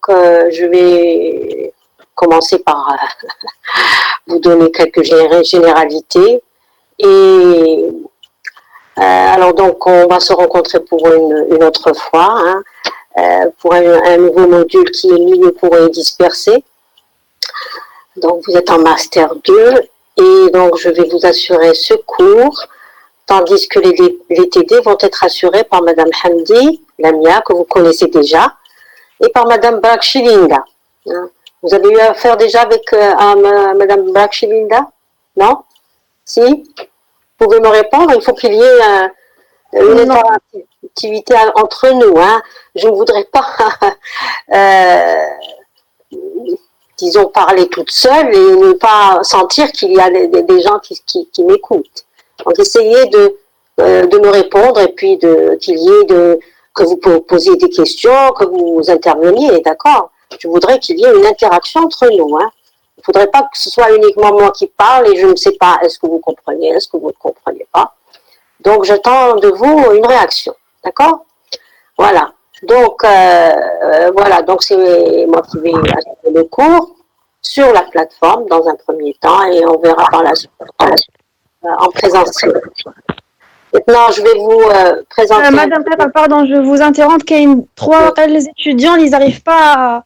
je vais commencer par vous donner quelques généralités. Et alors, donc, on va se rencontrer pour une autre fois, hein, pour un nouveau module qui est milieu poreux et dispersé. Donc, vous êtes en Master 2 et donc, je vais vous assurer ce cours, tandis que les TD vont être assurés par Madame Hamdi, Lamia, que vous connaissez déjà, et par Madame Brakshi-Linda. Vous avez eu affaire déjà avec Madame Brakshi-Linda? Non? Si? Vous pouvez me répondre? Il faut qu'il y ait une interactivité entre nous. Hein. Je ne voudrais pas, disons, parler toute seule et ne pas sentir qu'il y a des gens qui m'écoutent. Donc, essayez de me répondre et puis qu'il y ait que vous posiez des questions, que vous interveniez, d'accord? Je voudrais qu'il y ait une interaction entre nous. Hein. Il ne faudrait pas que ce soit uniquement moi qui parle et je ne sais pas, est-ce que vous comprenez, est-ce que vous ne comprenez pas. Donc, j'attends de vous une réaction, d'accord? Voilà. Donc, donc c'est moi qui vais assurer le cours sur la plateforme dans un premier temps et on verra par la suite en présentiel. Maintenant, je vais vous présenter... Madame Peppa, pardon, je vous interromps. Les étudiants, ils n'arrivent pas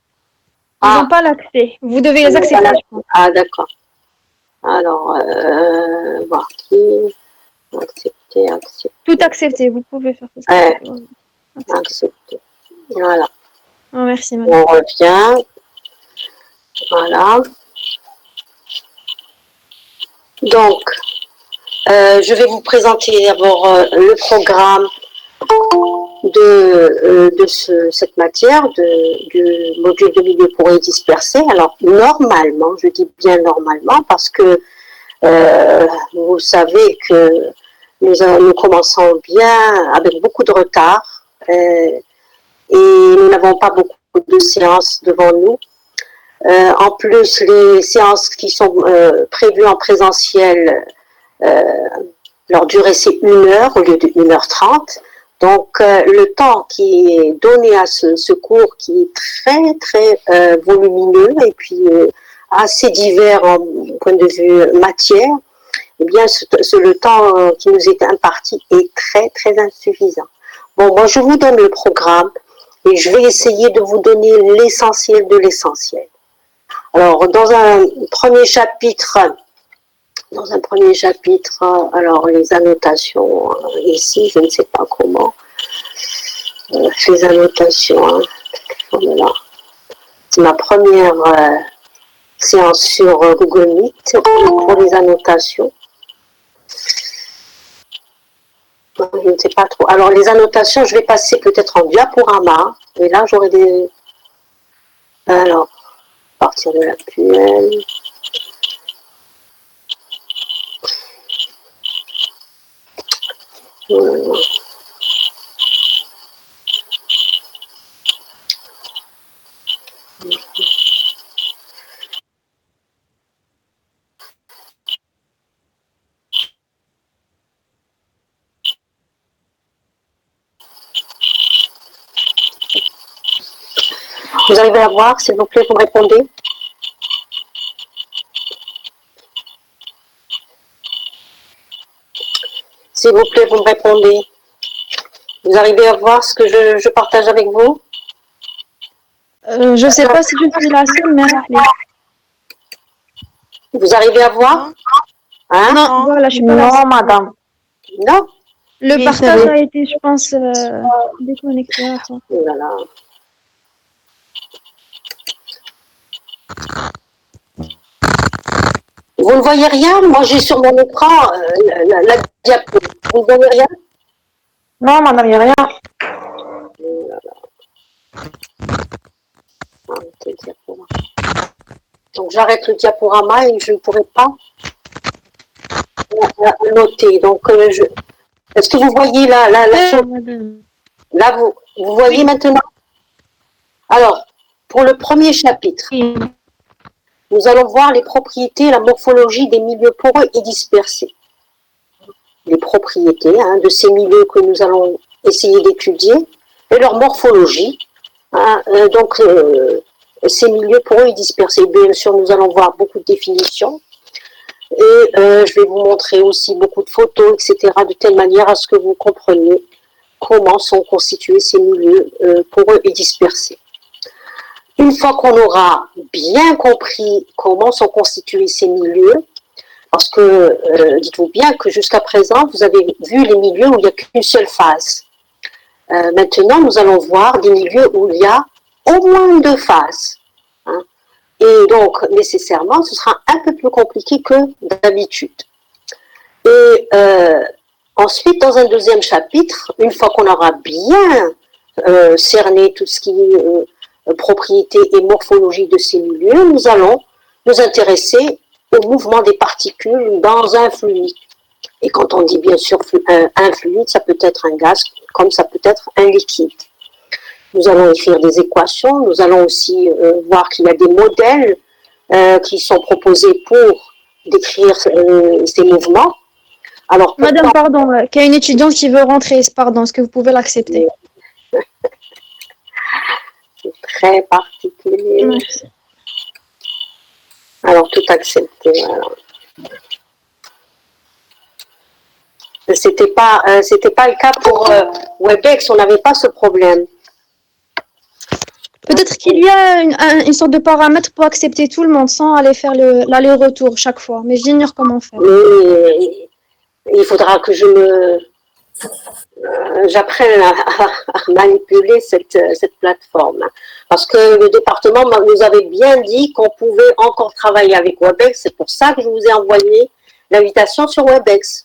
Ils n'ont pas l'accès. Vous devez les accepter. Ah, d'accord. Alors, voir qui... Accepter. Tout accepter, vous pouvez faire ça. Accepter. Voilà. Oh, merci, madame. On revient. Voilà. Donc, je vais vous présenter d'abord le programme de cette matière, du module de milieu poreux et dispersé. Alors, normalement, je dis bien normalement, parce que vous savez que nous commençons bien avec beaucoup de retard et nous n'avons pas beaucoup de séances devant nous. En plus, les séances qui sont prévues en présentiel, leur durée c'est 1 heure au lieu de 1h30. Donc, le temps qui est donné à ce cours qui est très, très volumineux et puis assez divers en point de vue matière, eh bien, le temps qui nous est imparti est très, très insuffisant. Bon, moi, je vous donne le programme et je vais essayer de vous donner l'essentiel de l'essentiel. Alors, dans un premier chapitre, alors les annotations, ici, je ne sais pas comment, les annotations, voilà. C'est ma première séance sur Google Meet pour les annotations. Je ne sais pas trop. Alors, les annotations, je vais passer peut-être en diaporama, et là, j'aurai des... Alors, à partir de l'actuel... Vous arrivez à voir, s'il vous plaît, vous me répondez? S'il vous plaît, vous me répondez. Vous arrivez à voir ce que je partage avec vous? Je ne sais pas si je suis la seule, mais rappelez. Vous arrivez à voir? Hein? Non, voilà, je suis pas la seule. Non, madame. Non? Le partage a été, je pense, déconnecté. Oh là là. Vous ne voyez rien? Moi, j'ai sur mon écran la diapo. Vous ne voyez rien? Non, madame, il n'y a rien. Oh là là. Donc, j'arrête le diaporama et je ne pourrai pas noter. Donc, est-ce que vous voyez la chose? Là, vous voyez maintenant? Alors, pour le premier chapitre, nous allons voir les propriétés et la morphologie des milieux poreux et dispersés. Les propriétés de ces milieux que nous allons essayer d'étudier et leur morphologie. Hein, ces milieux poreux et dispersés. Bien sûr, nous allons voir beaucoup de définitions. Et je vais vous montrer aussi beaucoup de photos, etc., de telle manière à ce que vous compreniez comment sont constitués ces milieux poreux et dispersés. Une fois qu'on aura bien compris comment sont constitués ces milieux, parce que dites-vous bien que jusqu'à présent, vous avez vu les milieux où il n'y a qu'une seule phase. Maintenant, nous allons voir des milieux où il y a au moins 2 phases. Hein. Et donc, nécessairement, ce sera un peu plus compliqué que d'habitude. Et ensuite, dans un deuxième chapitre, une fois qu'on aura bien cerné tout ce qui est propriété et morphologie de ces milieux, nous allons nous intéresser au mouvement des particules dans un fluide. Et quand on dit bien sûr un fluide, ça peut être un gaz comme ça peut être un liquide. Nous allons écrire des équations, nous allons aussi voir qu'il y a des modèles qui sont proposés pour décrire ces mouvements. Alors, Madame, pardon, qu'il y a une étudiante qui veut rentrer, pardon, est-ce que vous pouvez l'accepter? C'est très particulier. Merci. Alors, tout accepter. Alors. C'était pas le cas pour Webex, on n'avait pas ce problème. Peut-être qu'il y a une sorte de paramètre pour accepter tout le monde sans aller faire l'aller-retour chaque fois, mais j'ignore comment faire. Mais il faudra que j'apprenne à manipuler cette plateforme. Parce que le département nous avait bien dit qu'on pouvait encore travailler avec Webex. C'est pour ça que je vous ai envoyé l'invitation sur Webex.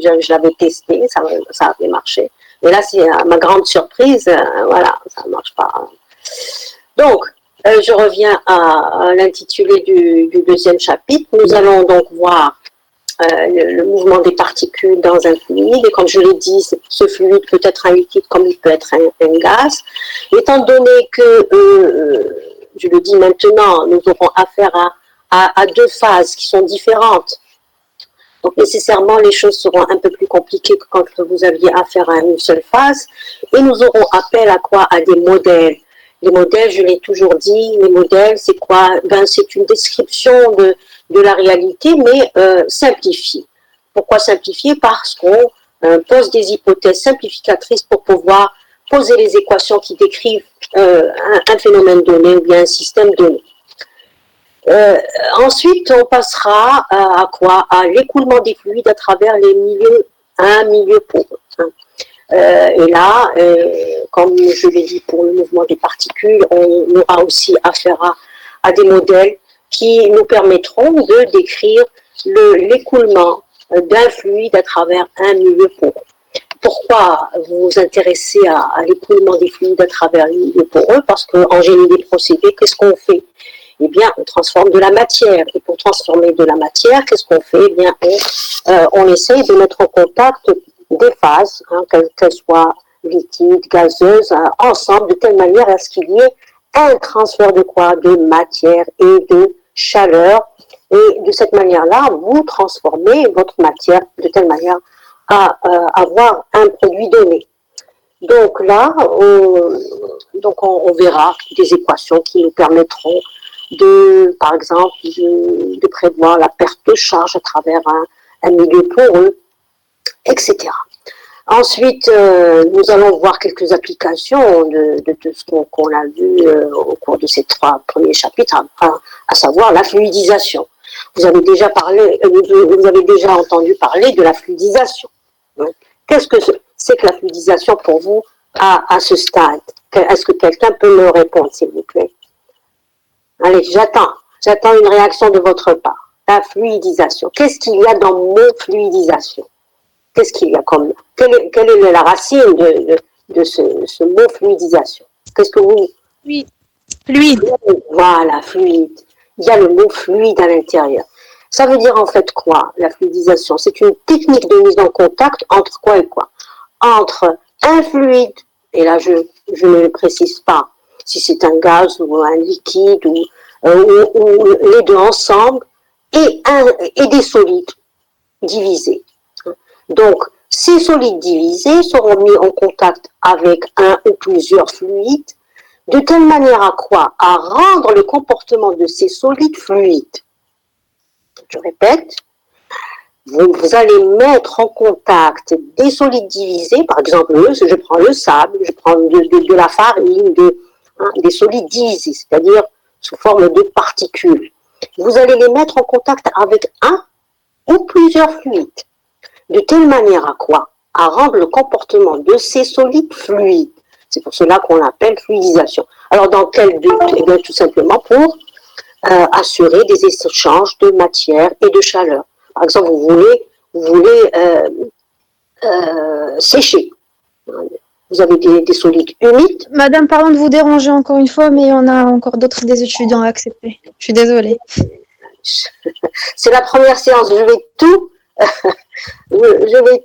Je l'avais testé, ça avait marché. Mais là, c'est à ma grande surprise, voilà, ça ne marche pas. Donc, je reviens à l'intitulé du deuxième chapitre. Nous allons donc voir le mouvement des particules dans un fluide. Et comme je l'ai dit, ce fluide peut être un liquide comme il peut être un gaz. Étant donné que, je le dis maintenant, nous aurons affaire à 2 phases qui sont différentes. Donc nécessairement, les choses seront un peu plus compliquées que quand vous aviez affaire à une seule phase. Et nous aurons appel à quoi? À des modèles. Les modèles, je l'ai toujours dit, les modèles, c'est quoi? C'est une description de la réalité, mais simplifiée. Pourquoi simplifiée? Parce qu'on pose des hypothèses simplificatrices pour pouvoir poser les équations qui décrivent un phénomène donné ou bien un système donné. Ensuite, on passera à quoi? À l'écoulement des fluides à travers les milieux, un milieu poreux. Hein. Et là, comme je l'ai dit pour le mouvement des particules, on aura aussi affaire à des modèles qui nous permettront de décrire l'écoulement d'un fluide à travers un milieu poreux. Pourquoi vous vous intéressez à l'écoulement des fluides à travers les milieux poreux? Parce qu'en génie des procédés, qu'est-ce qu'on fait? Eh bien, on transforme de la matière. Et pour transformer de la matière, qu'est-ce qu'on fait? Eh bien, on essaye de mettre en contact des phases, hein, qu'elles soient liquides, gazeuses, ensemble, de telle manière à ce qu'il y ait un transfert de quoi? De matière et de chaleur. Et de cette manière-là, vous transformez votre matière de telle manière à avoir un produit donné. Donc là, on verra des équations qui nous permettront par exemple, de prévoir la perte de charge à travers un milieu poreux, etc. Ensuite, nous allons voir quelques applications de ce qu'on a vu au cours de ces 3 premiers chapitres, à savoir la fluidisation. Vous avez déjà entendu parler de la fluidisation. Qu'est-ce que c'est que la fluidisation pour vous à ce stade? Est-ce que quelqu'un peut me répondre, s'il vous plaît? Allez, j'attends une réaction de votre part. La fluidisation. Qu'est-ce qu'il y a dans le mot fluidisation? Qu'est-ce qu'il y a comme... Quelle est la racine de ce mot fluidisation? Qu'est-ce que vous... Fluide. Voilà, fluide. Il y a le mot fluide à l'intérieur. Ça veut dire en fait quoi, la fluidisation? C'est une technique de mise en contact entre quoi et quoi? Entre un fluide, et là je ne le précise pas, si c'est un gaz ou un liquide ou les deux ensemble, et des solides divisés. Donc, ces solides divisés seront mis en contact avec un ou plusieurs fluides de telle manière à quoi? À rendre le comportement de ces solides fluides. Je répète, vous allez mettre en contact des solides divisés, par exemple, je prends le sable, je prends de la farine, des solides divisés, c'est-à-dire sous forme de particules. Vous allez les mettre en contact avec un ou plusieurs fluides. De telle manière à quoi? À rendre le comportement de ces solides fluides. C'est pour cela qu'on l'appelle fluidisation. Alors, dans quel but? Eh bien, tout simplement pour assurer des échanges de matière et de chaleur. Par exemple, vous voulez sécher. Vous avez des solides humides. Madame, pardon de vous déranger encore une fois, mais on a encore des étudiants à accepter. Je suis désolée. C'est la première séance. Je vais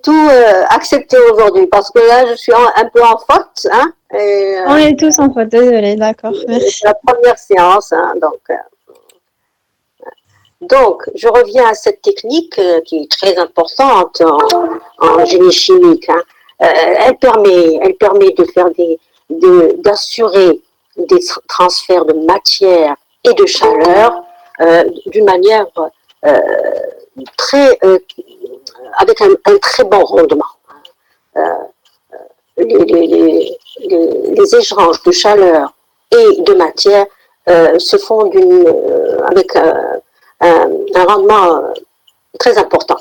tout accepter aujourd'hui parce que là, je suis un peu en faute. Hein, on est tous en faute, désolée, d'accord. Merci. C'est la première séance, hein, donc, je reviens à cette technique qui est très importante en génie chimique. Hein. Elle permet de faire d'assurer des transferts de matière et de chaleur d'une manière avec un très bon rendement. Les échanges de chaleur et de matière se font avec un rendement très important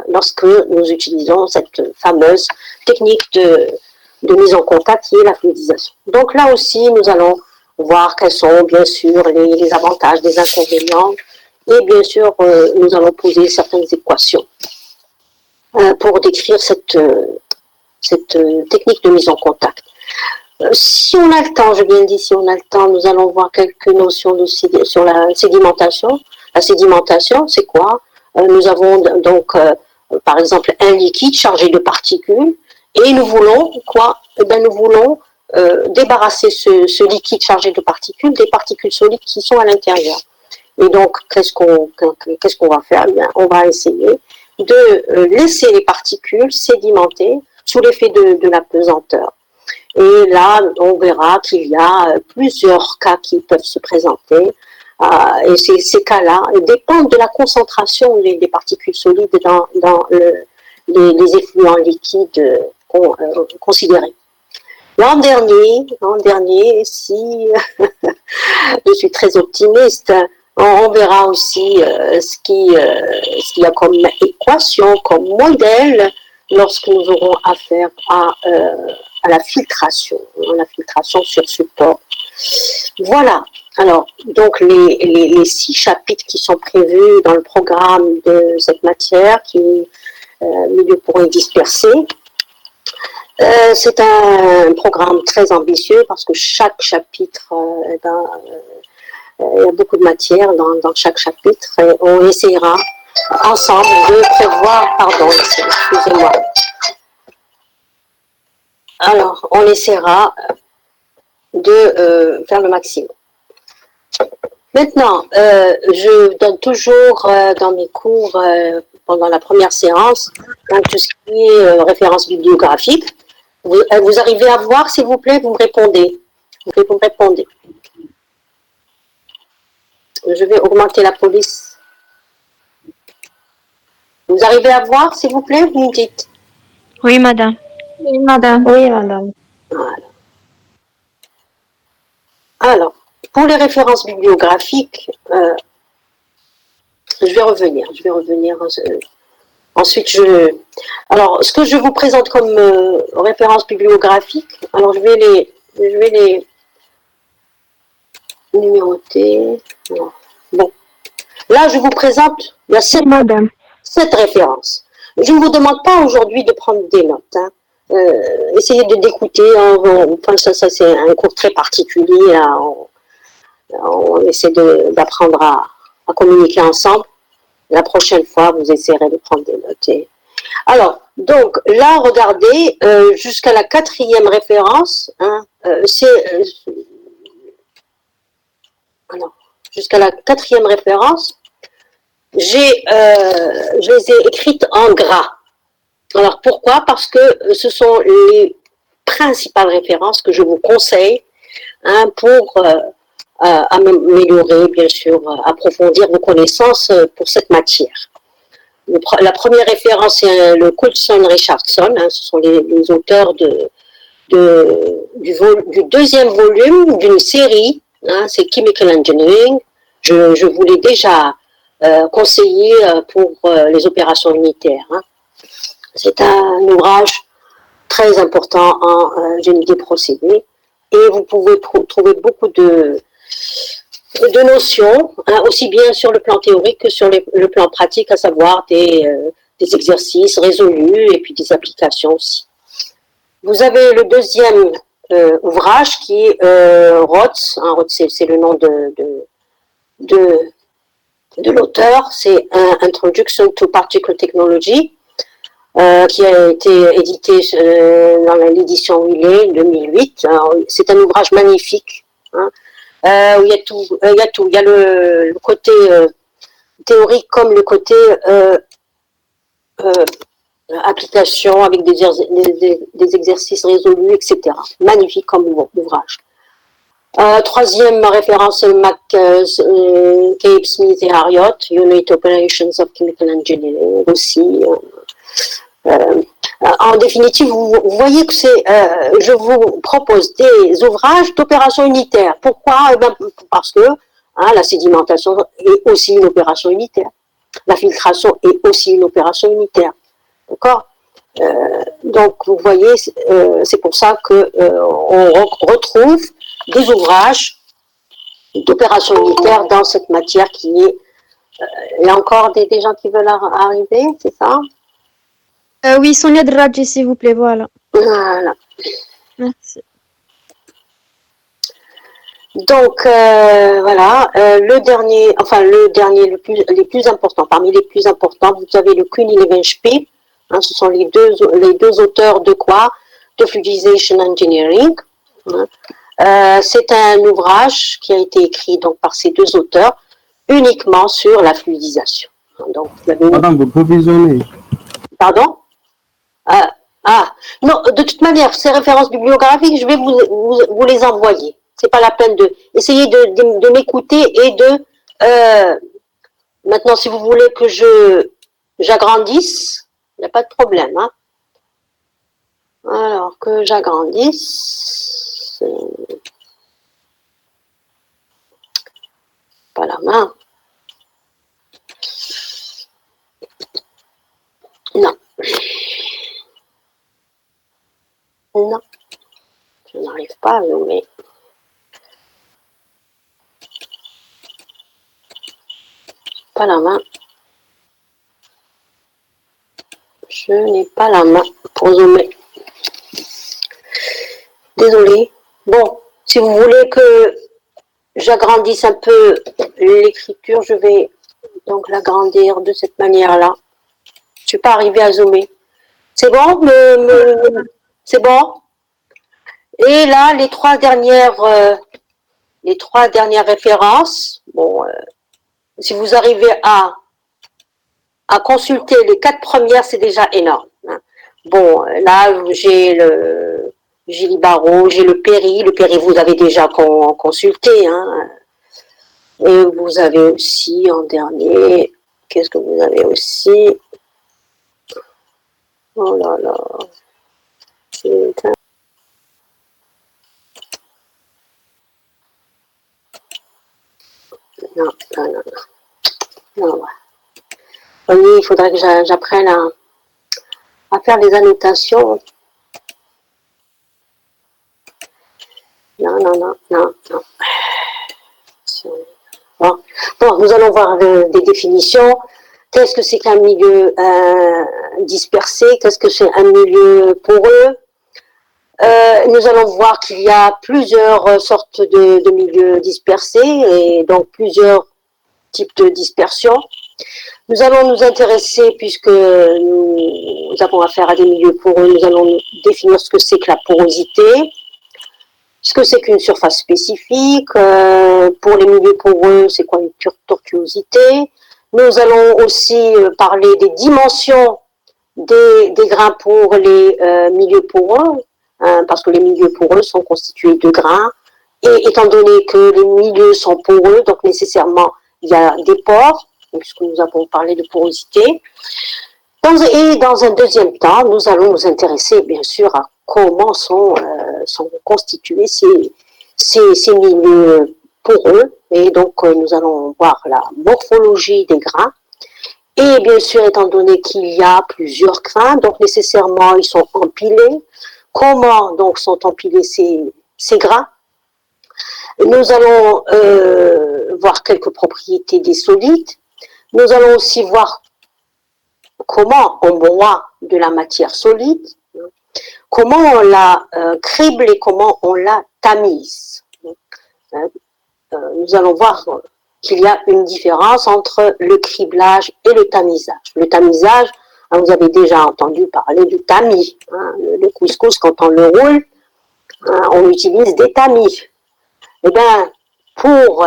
lorsque nous utilisons cette fameuse technique de mise en contact qui est la fluidisation. Donc là aussi, nous allons voir quels sont bien sûr les avantages, les inconvénients, et bien sûr, nous allons poser certaines équations pour décrire cette technique de mise en contact. Si on a le temps, je viens de dire, si on a le temps, nous allons voir quelques notions sur la sédimentation. La sédimentation, c'est quoi? Nous avons donc, par exemple, un liquide chargé de particules, et nous voulons quoi? Eh bien, nous voulons débarrasser ce liquide chargé de particules des particules solides qui sont à l'intérieur. Et donc, qu'est-ce qu'on va faire? Eh bien, on va essayer de laisser les particules sédimenter sous l'effet de la pesanteur. Et là, on verra qu'il y a plusieurs cas qui peuvent se présenter. Et ces cas-là dépendent de la concentration des particules solides dans les effluents liquides considérés. L'an dernier, si je suis très optimiste, on verra aussi ce qu'il y a comme équation, comme modèle, lorsque nous aurons affaire à la filtration sur support. Voilà. Alors, donc les 6 chapitres qui sont prévus dans le programme de cette matière, qui est milieu poreux dispersé, c'est un programme très ambitieux parce que chaque chapitre, il y a beaucoup de matière dans chaque chapitre et on essaiera ensemble de prévoir, pardon, excusez-moi. Alors, on essaiera de faire le maximum. Maintenant, je donne toujours dans mes cours, pendant la première séance, tout ce qui est référence bibliographique. Vous arrivez à voir, s'il vous plaît, vous me répondez. Vous me répondez. Je vais augmenter la police. Vous arrivez à voir, s'il vous plaît, vous me dites. Oui, madame. Oui, madame. Oui, madame. Voilà. Alors, pour les références bibliographiques, je vais revenir. Ensuite, alors, ce que je vous présente comme références bibliographiques, alors je vais les numéroter. Alors, bon, là, je vous présente la 7 références. Je ne vous demande pas aujourd'hui de prendre des notes. Hein. Essayez d'écouter. Enfin, ça c'est un cours très particulier. Là, on essaie d'apprendre à communiquer ensemble. La prochaine fois, vous essayerez de prendre des notes. Alors, donc là, regardez, jusqu'à la 4e référence, hein, alors, jusqu'à la 4e référence, je les ai écrites en gras. Alors, pourquoi? Parce que ce sont les principales références que je vous conseille pour améliorer, bien sûr, approfondir vos connaissances pour cette matière. La première référence, c'est le Coulson Richardson, ce sont les auteurs du deuxième volume d'une série, c'est Chemical Engineering. Je vous l'ai déjà conseillé pour les opérations unitaires. C'est un ouvrage très important en génie des procédés et vous pouvez trouver beaucoup de notions, aussi bien sur le plan théorique que sur le plan pratique, à savoir des exercices résolus et puis des applications aussi. Vous avez le deuxième ouvrage qui est Rotz. Rotz, c'est le nom de l'auteur, c'est Introduction to Particle Technology, qui a été édité dans l'édition Wiley 2008. C'est un ouvrage magnifique, où il y a tout. Il y a le côté théorique comme le côté application avec des exercices résolus, etc. Magnifique comme ouvrage. Troisième référence, c'est Cape Smith et Harriot, Unit Operations of Chemical Engineering aussi. En définitive, vous voyez que je vous propose des ouvrages d'opération unitaire. Pourquoi? Parce que la sédimentation est aussi une opération unitaire. La filtration est aussi une opération unitaire. D'accord? Donc, vous voyez, c'est pour ça qu'on retrouve des ouvrages d'opération unitaire dans cette matière qui est... il y a encore des gens qui veulent arriver, c'est ça? Oui, Sonia Draghi, s'il vous plaît, voilà. Voilà. Merci. Donc, voilà, les plus importants, parmi les plus importants, vous avez le Kuhn et Levenspiel, ce sont les deux auteurs de quoi? De Fluidization Engineering. C'est un ouvrage qui a été écrit donc par ces deux auteurs uniquement sur la fluidisation. Donc, Madame, vous pouvez visionner. Pardon? Non, de toute manière, ces références bibliographiques, je vais vous les envoyer. C'est pas la peine essayer de m'écouter et maintenant, si vous voulez que j'agrandisse, il n'y a pas de problème. Alors, que j'agrandisse, pas la main. Non. Non. Je n'arrive pas à zoomer. Pas la main. Je n'ai pas la main pour zoomer. Désolée. Bon, si vous voulez que j'agrandisse un peu l'écriture, je vais donc l'agrandir de cette manière-là. Je ne suis pas arrivée à zoomer. C'est bon? C'est bon? Et là, les trois dernières références, bon, si vous arrivez à consulter les 4 premières, c'est déjà énorme. Bon, là, j'ai le Gilles Barrault, j'ai le Péry. Le Péry, vous avez déjà consulté. Et vous avez aussi, en dernier, qu'est-ce que vous avez aussi? Oh là là. Non. Oui, il faudrait que j'apprenne à faire des annotations. Non. Bon, nous allons voir des définitions. Qu'est-ce que c'est qu'un milieu dispersé? Qu'est-ce que c'est un milieu poreux? Nous allons voir qu'il y a plusieurs sortes de milieux dispersés et donc plusieurs types de dispersion. Nous allons nous intéresser, puisque nous avons affaire à des milieux poreux, nous allons définir ce que c'est que la porosité, ce que c'est qu'une surface spécifique. Pour les milieux poreux, c'est quoi une tortuosité? Nous allons aussi parler des dimensions des grains pour les milieux poreux, parce que les milieux poreux sont constitués de grains Et étant donné que les milieux sont poreux, donc nécessairement, il y a des pores, puisque nous avons parlé de porosité. Et dans un deuxième temps, nous allons nous intéresser, bien sûr, à comment sont constitués ces milieux poreux. Et donc, nous allons voir la morphologie des grains. Et bien sûr, étant donné qu'il y a plusieurs grains, donc nécessairement, ils sont empilés. Comment donc sont empilés ces grains? Nous allons voir quelques propriétés des solides. Nous allons aussi voir comment on broie de la matière solide, comment on la crible et comment on la tamise. Nous allons voir qu'il y a une différence entre le criblage et le tamisage. Le tamisage, vous avez déjà entendu parler du tamis. Le couscous, quand on le roule, on utilise des tamis. Eh bien, pour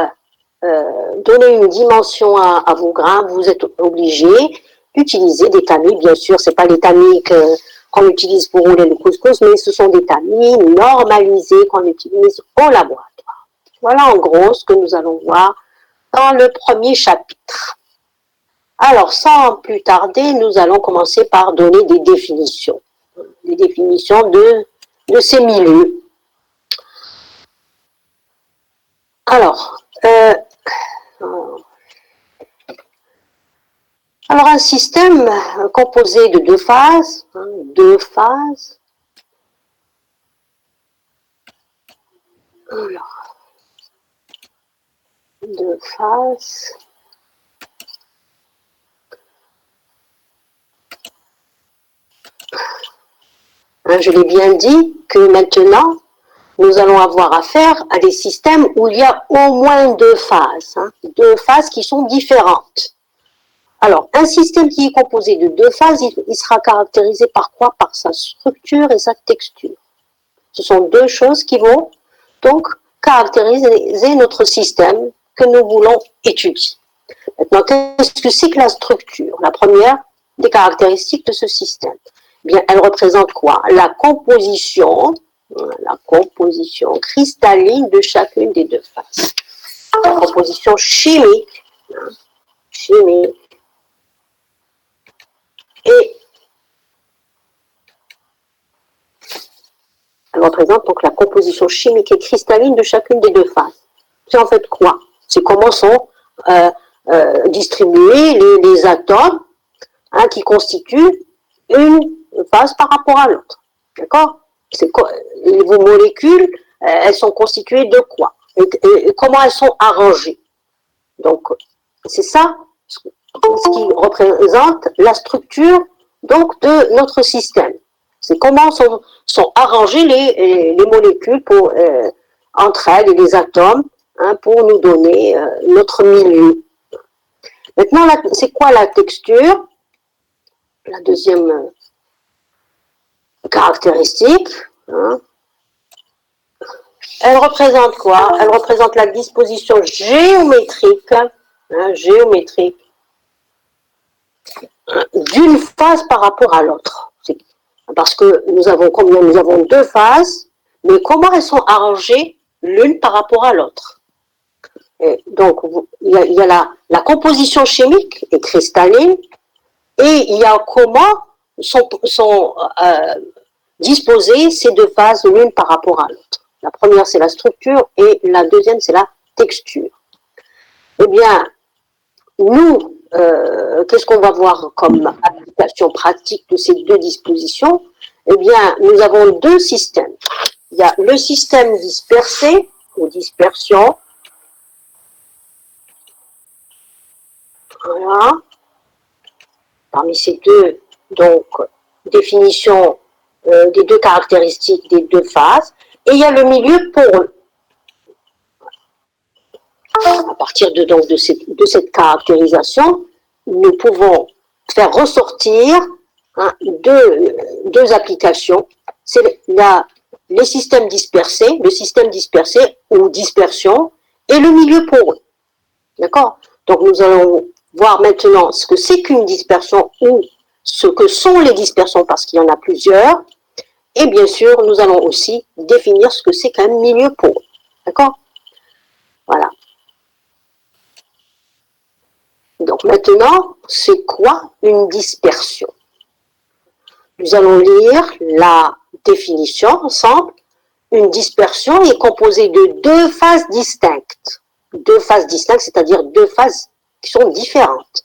donner une dimension à vos grains, vous êtes obligé d'utiliser des tamis. Bien sûr, ce n'est pas les tamis qu'on utilise pour rouler le couscous, mais ce sont des tamis normalisés qu'on utilise au laboratoire. Voilà en gros ce que nous allons voir dans le premier chapitre. Alors, sans plus tarder, nous allons commencer par donner des définitions de ces milieux. Alors, un système composé de deux phases, je l'ai bien dit que maintenant, nous allons avoir affaire à des systèmes où il y a au moins deux phases qui sont différentes. Alors, un système qui est composé de deux phases, il sera caractérisé par quoi? Par sa structure et sa texture. Ce sont deux choses qui vont donc caractériser notre système que nous voulons étudier. Maintenant, qu'est-ce que c'est que la structure? La première des caractéristiques de ce système. Eh bien, elle représente quoi? La composition cristalline de chacune des deux phases. La composition chimique. Et elle représente donc la composition chimique et cristalline de chacune des deux phases. C'est en fait quoi? C'est comment sont distribués les atomes qui constituent une phase par rapport à l'autre. D'accord? Vos molécules, elles sont constituées de quoi? Et comment elles sont arrangées? Donc, c'est ça ce qui représente la structure donc de notre système. C'est comment sont arrangées les molécules entre elles et les atomes pour nous donner notre milieu. Maintenant, c'est quoi la texture? La deuxième caractéristique. Elle représente quoi? Elle représente la disposition géométrique d'une phase par rapport à l'autre. Parce que nous avons deux phases, mais comment elles sont arrangées l'une par rapport à l'autre. Donc, il y a la composition chimique et cristalline, et il y a comment sont disposées ces deux phases l'une par rapport à l'autre. La première, c'est la structure, et la deuxième, c'est la texture. Eh bien, nous, qu'est-ce qu'on va voir comme application pratique de ces deux dispositions? Eh bien, nous avons deux systèmes. Il y a le système dispersé, ou dispersion. Voilà. Parmi ces deux, donc, définitions des deux caractéristiques des deux phases. Et il y a le milieu poreux. À partir de cette caractérisation, nous pouvons faire ressortir deux applications. C'est le système dispersé ou dispersion, et le milieu poreux. D'accord? Donc nous allons voir maintenant ce que c'est qu'une dispersion ou ce que sont les dispersions, parce qu'il y en a plusieurs. Et bien sûr, nous allons aussi définir ce que c'est qu'un milieu poreux. D'accord? Voilà. Donc maintenant, c'est quoi une dispersion? Nous allons lire la définition ensemble. Une dispersion est composée de deux phases distinctes. Deux phases distinctes, c'est-à-dire deux phases qui sont différentes.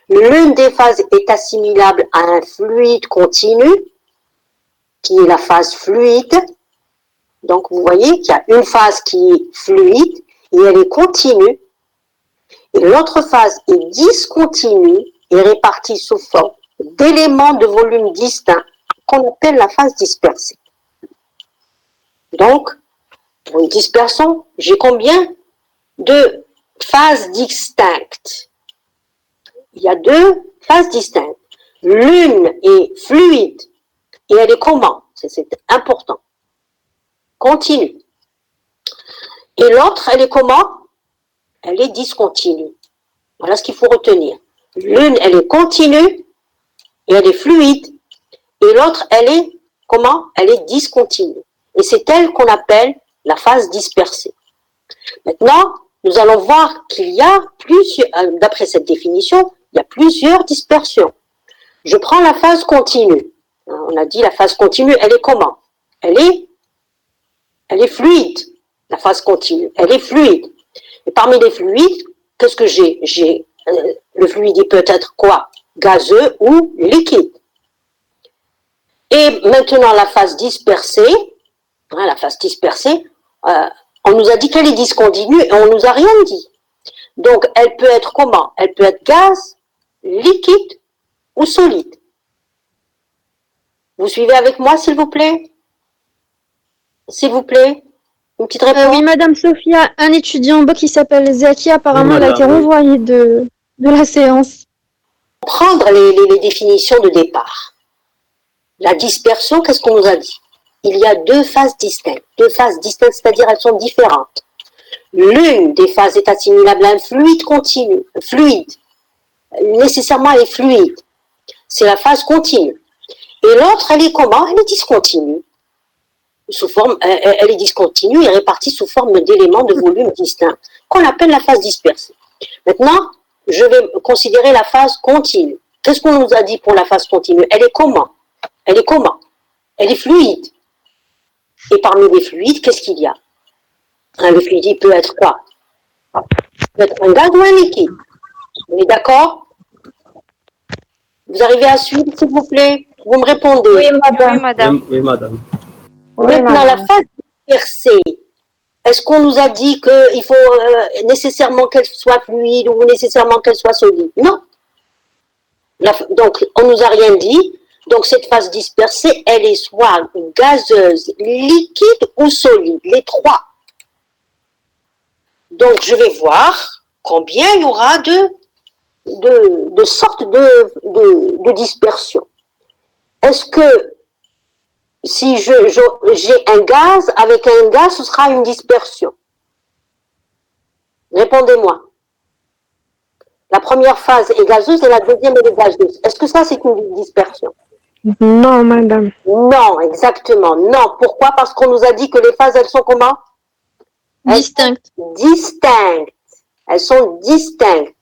L'une des phases est assimilable à un fluide continu, qui est la phase fluide. Donc vous voyez qu'il y a une phase qui est fluide et elle est continue. Et l'autre phase est discontinue et répartie sous forme d'éléments de volume distincts qu'on appelle la phase dispersée. Donc, pour une dispersion, j'ai combien de phases distinctes? Il y a deux phases distinctes. L'une est fluide et elle est comment? C'est important. Continue. Et l'autre, elle est comment? Elle est discontinue. Voilà ce qu'il faut retenir. L'une, elle est continue et elle est fluide. Et l'autre, elle est comment? Elle est discontinue. Et c'est elle qu'on appelle la phase dispersée. Maintenant, nous allons voir qu'il y a plusieurs, d'après cette définition, il y a plusieurs dispersions. Je prends la phase continue. On a dit la phase continue, elle est comment? Elle est fluide. La phase continue, elle est fluide. Et parmi les fluides, qu'est-ce que j'ai? Le fluide, il peut être quoi? Gazeux ou liquide. Et maintenant, la phase dispersée, on nous a dit qu'elle est discontinue et on nous a rien dit. Donc, elle peut être comment? Elle peut être gaz, liquide ou solide. Vous suivez avec moi, s'il vous plaît? S'il vous plaît? Une petite réponse? Oui, Madame Sophia, un étudiant qui s'appelle Zaki, apparemment, il a été renvoyé de la séance. Prendre les définitions de départ. La dispersion, qu'est-ce qu'on nous a dit? Il y a deux phases distinctes. Deux phases distinctes, c'est-à-dire elles sont différentes. L'une des phases est assimilable à un fluide continu. Fluide. Nécessairement, elle est fluide. C'est la phase continue. Et l'autre, elle est comment? Elle est discontinue. Elle est discontinue et répartie sous forme d'éléments de volume distincts, qu'on appelle la phase dispersée. Maintenant, je vais considérer la phase continue. Qu'est-ce qu'on nous a dit pour la phase continue? Elle est comment? Elle est comment? Elle est fluide. Et parmi les fluides, qu'est-ce qu'il y a? Le fluide, il peut être quoi? Il peut être un gaz ou un liquide. On est d'accord? Vous arrivez à suivre, s'il vous plaît? Vous me répondez? Oui, madame. Oui, madame. Oui, madame. Maintenant, la phase dispersée, est-ce qu'on nous a dit qu'il faut nécessairement qu'elle soit fluide ou nécessairement qu'elle soit solide? Non. Donc, on nous a rien dit. Donc, cette phase dispersée, elle est soit gazeuse, liquide ou solide, les trois. Donc, je vais voir combien il y aura de sortes de dispersion. Est-ce que si j'ai un gaz, avec un gaz, ce sera une dispersion? Répondez-moi. La première phase est gazeuse et la deuxième est gazeuse. Est-ce que ça, c'est une dispersion? Non, madame. Non, exactement. Non. Pourquoi? Parce qu'on nous a dit que les phases, elles sont comment? Distinctes. Distinctes. Elles sont distinctes.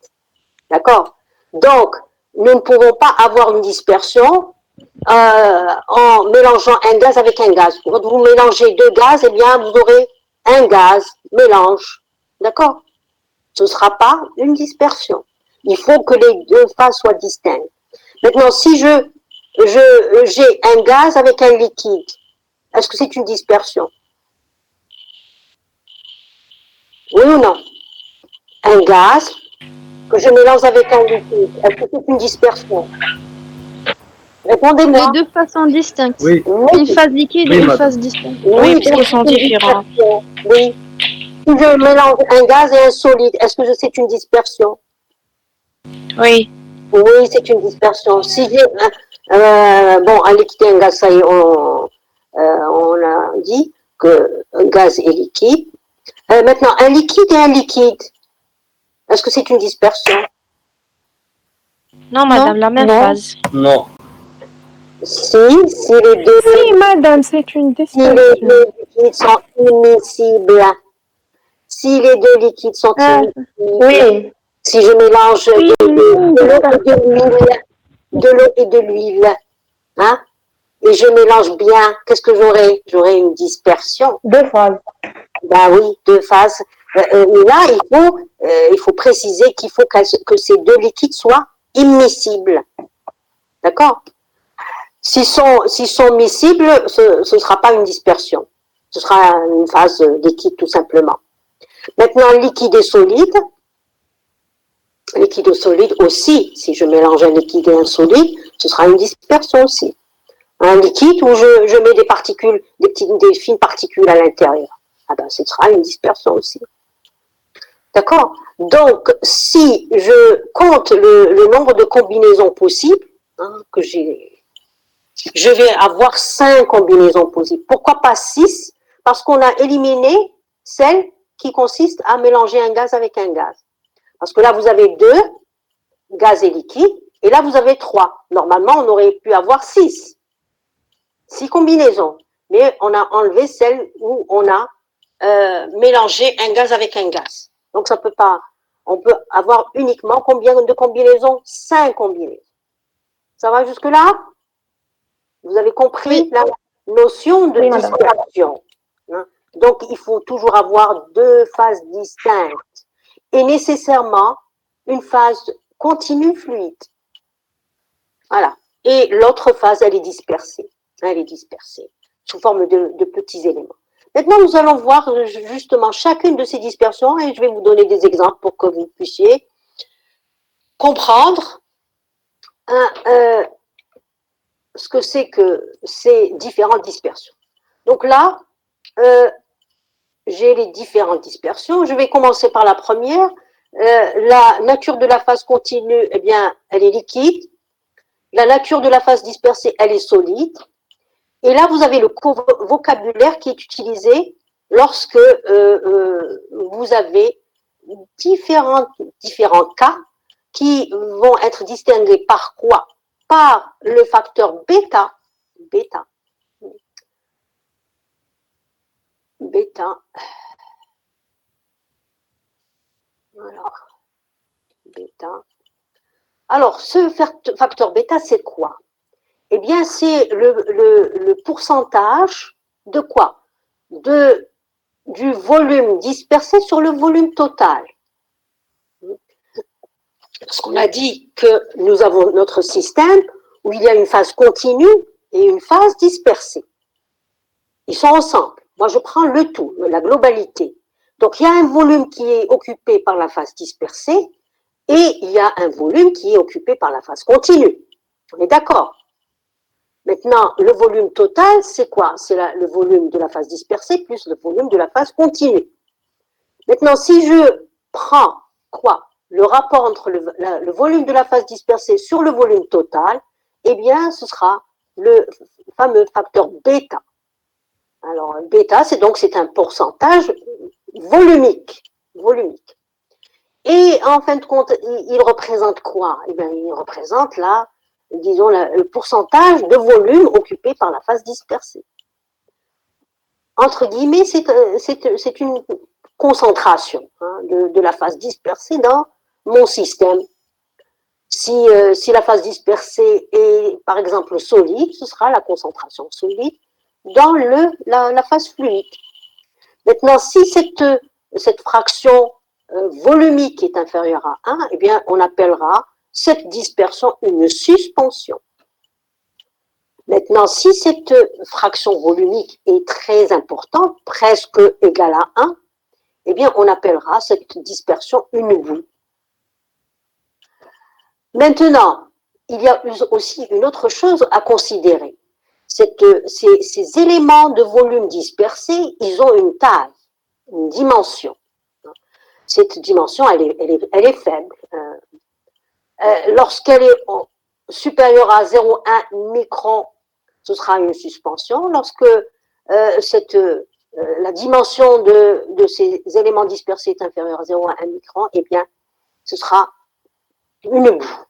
D'accord? Donc, nous ne pouvons pas avoir une dispersion en mélangeant un gaz avec un gaz. Quand vous mélangez deux gaz, eh bien, vous aurez un gaz mélange. D'accord? Ce ne sera pas une dispersion. Il faut que les deux phases soient distinctes. Maintenant, si j'ai un gaz avec un liquide, est-ce que c'est une dispersion? Oui ou non? Un gaz que je mélange avec un liquide, est-ce que c'est une dispersion? Répondez-moi. Les deux phases sont distinctes. Oui. Une phase liquide Oui, et une madame. phase distincte. Oui, donc puisqu'ils sont c'est une différents. dispersion. Oui. Si je mélange un gaz et un solide, est-ce que c'est une dispersion? Oui. Oui, c'est une dispersion. Si j'ai un liquide et un gaz, ça y est, on a dit que un gaz est liquide. Maintenant, un liquide et un liquide, est-ce que c'est une dispersion? Non, madame, la même phase. Non. Si les deux, Si, madame, c'est une si dispersion. les liquides sont immiscibles, si les deux liquides sont Oui. si je mélange Oui, de l'eau et de l'huile, hein, et je mélange bien, qu'est-ce que j'aurai? J'aurai une dispersion. 2 phases. Ben oui, 2 phases. Là, il faut préciser qu'il faut que ces deux liquides soient immiscibles. D'accord? S'ils sont miscibles, ce ne sera pas une dispersion. Ce sera une phase liquide tout simplement. Maintenant, liquide et solide. Liquide ou solide aussi, si je mélange un liquide et un solide, ce sera une dispersion aussi. Un liquide où je mets des particules, des fines particules à l'intérieur. Ah ben, ce sera une dispersion aussi. D'accord? Donc, si je compte le nombre de combinaisons possibles, hein, je vais avoir 5 combinaisons possibles. Pourquoi pas 6? Parce qu'on a éliminé celle qui consiste à mélanger un gaz avec un gaz. Parce que là, vous avez 2, gaz et liquide, et là, vous avez 3. Normalement, on aurait pu avoir 6. 6 combinaisons. Mais on a enlevé celle où on a mélangé un gaz avec un gaz. Donc, ça peut pas. On peut avoir uniquement combien de combinaisons? 5 combinaisons. Ça va jusque-là? Vous avez compris la notion de dispersion. Hein? Donc, il faut toujours avoir 2 phases distinctes. Et nécessairement une phase continue fluide. Voilà. Et l'autre phase, elle est dispersée. Elle est dispersée sous forme de petits éléments. Maintenant, nous allons voir justement chacune de ces dispersions et je vais vous donner des exemples pour que vous puissiez comprendre ce que c'est que ces différentes dispersions. Donc là, j'ai les différentes dispersions. Je vais commencer par la première. La nature de la phase continue, eh bien, elle est liquide. La nature de la phase dispersée, elle est solide. Et là, vous avez le vocabulaire qui est utilisé lorsque vous avez différents cas qui vont être distingués par quoi? Par le facteur bêta. Alors, ce facteur bêta, c'est quoi? Eh bien, c'est le pourcentage de quoi? Du volume dispersé sur le volume total. Parce qu'on a dit que nous avons notre système où il y a une phase continue et une phase dispersée. Ils sont ensemble. Moi, je prends le tout, la globalité. Donc, il y a un volume qui est occupé par la phase dispersée et il y a un volume qui est occupé par la phase continue. On est d'accord? Maintenant, le volume total, c'est quoi? C'est le volume de la phase dispersée plus le volume de la phase continue. Maintenant, si je prends quoi? Le rapport entre le volume de la phase dispersée sur le volume total, eh bien, ce sera le fameux facteur bêta. Alors, bêta, c'est un pourcentage volumique. Et en fin de compte, il représente quoi? Eh bien, il représente là, disons, le pourcentage de volume occupé par la phase dispersée. Entre guillemets, c'est une concentration de la phase dispersée dans mon système. Si la phase dispersée est, par exemple, solide, ce sera la concentration solide dans la phase fluide. Maintenant, si cette fraction volumique est inférieure à 1, eh bien, on appellera cette dispersion une suspension. Maintenant, si cette fraction volumique est très importante, presque égale à 1, eh bien, on appellera cette dispersion une boue. Maintenant, il y a aussi une autre chose à considérer. Ces éléments de volume dispersés, ils ont une taille, une dimension. Cette dimension, elle est faible. Lorsqu'elle est supérieure à 0,1 micron, ce sera une suspension. Lorsque la dimension de ces éléments dispersés est inférieure à 0,1 micron, eh bien, ce sera une boue.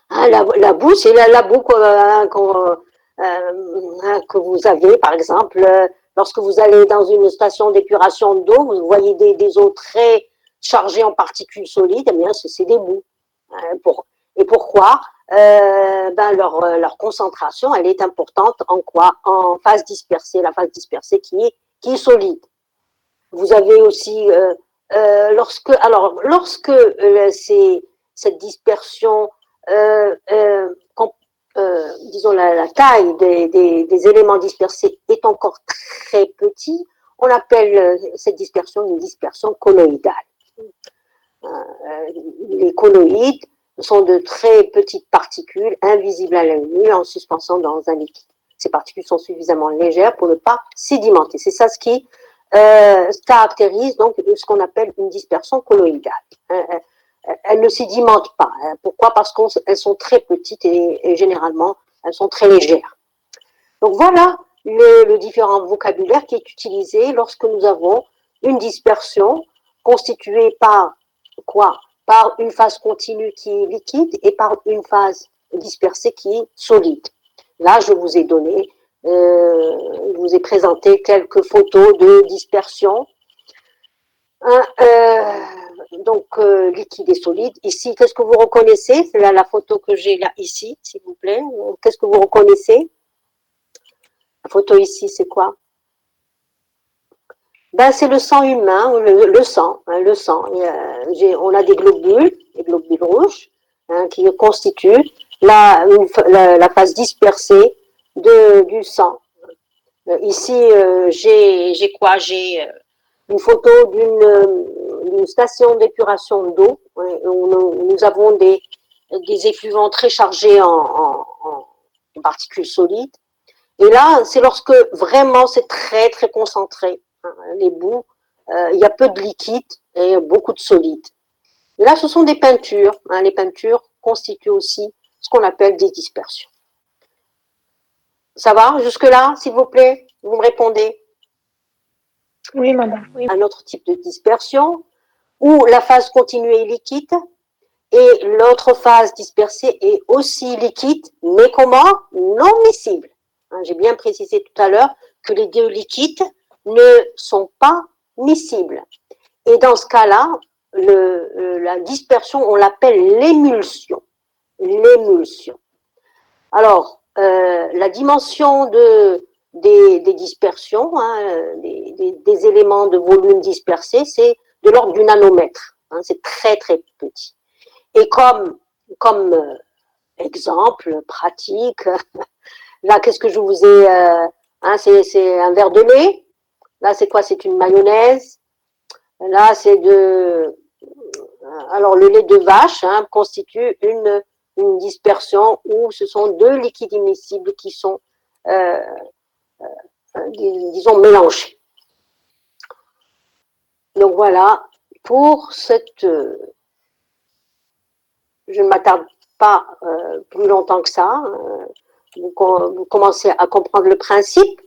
La boue, c'est la boue que vous avez, par exemple, lorsque vous allez dans une station d'épuration d'eau, vous voyez des eaux très chargées en particules solides, eh bien, c'est des boues. Et pourquoi leur concentration, elle est importante en quoi? En phase dispersée, la phase dispersée qui est solide. Vous avez aussi, lorsque cette dispersion, disons la taille des éléments dispersés est encore très petit, on appelle cette dispersion une dispersion colloïdale. Les colloïdes sont de très petites particules invisibles à l'œil nu en suspension dans un liquide. Ces particules sont suffisamment légères pour ne pas sédimenter. C'est ça ce qui caractérise donc ce qu'on appelle une dispersion colloïdale. Elles ne sédimentent pas. Pourquoi? Parce qu'elles sont très petites et généralement elles sont très légères. Donc voilà le différent vocabulaire qui est utilisé lorsque nous avons une dispersion constituée par quoi? Par une phase continue qui est liquide et par une phase dispersée qui est solide. Là, je vous ai présenté quelques photos de dispersion. Liquide et solide. Ici, qu'est-ce que vous reconnaissez? C'est la photo que j'ai là, ici, s'il vous plaît. Qu'est-ce que vous reconnaissez? La photo ici, c'est quoi? C'est le sang humain, le sang. On a des globules rouges, qui constituent la phase dispersée du sang. Ici, j'ai quoi? J'ai une photo d'une station d'épuration d'eau où nous avons des effluents très chargés en particules solides. Et là, c'est lorsque vraiment c'est très très concentré. Les boues, il y a peu de liquide et beaucoup de solide. Et là, ce sont des peintures. Les peintures constituent aussi ce qu'on appelle des dispersions. Ça va jusque-là, s'il vous plaît? Vous me répondez? Oui, madame. Oui. Un autre type de dispersion où la phase continue est liquide et l'autre phase dispersée est aussi liquide, mais comment? Non miscible. J'ai bien précisé tout à l'heure que les deux liquides ne sont pas miscibles. Et dans ce cas-là, la dispersion, on l'appelle l'émulsion. L'émulsion. Alors, la dimension des dispersions, des éléments de volume dispersés, c'est de l'ordre du nanomètre. C'est très très petit. Et comme exemple pratique, là, qu'est-ce que je vous ai... c'est un verre de lait. Là, c'est quoi? C'est une mayonnaise. Là, c'est alors, le lait de vache constitue une dispersion où ce sont deux liquides immiscibles qui sont, disons, mélangés. Donc, voilà, pour cette... je ne m'attarde pas plus longtemps que ça. Vous commencez à comprendre le principe.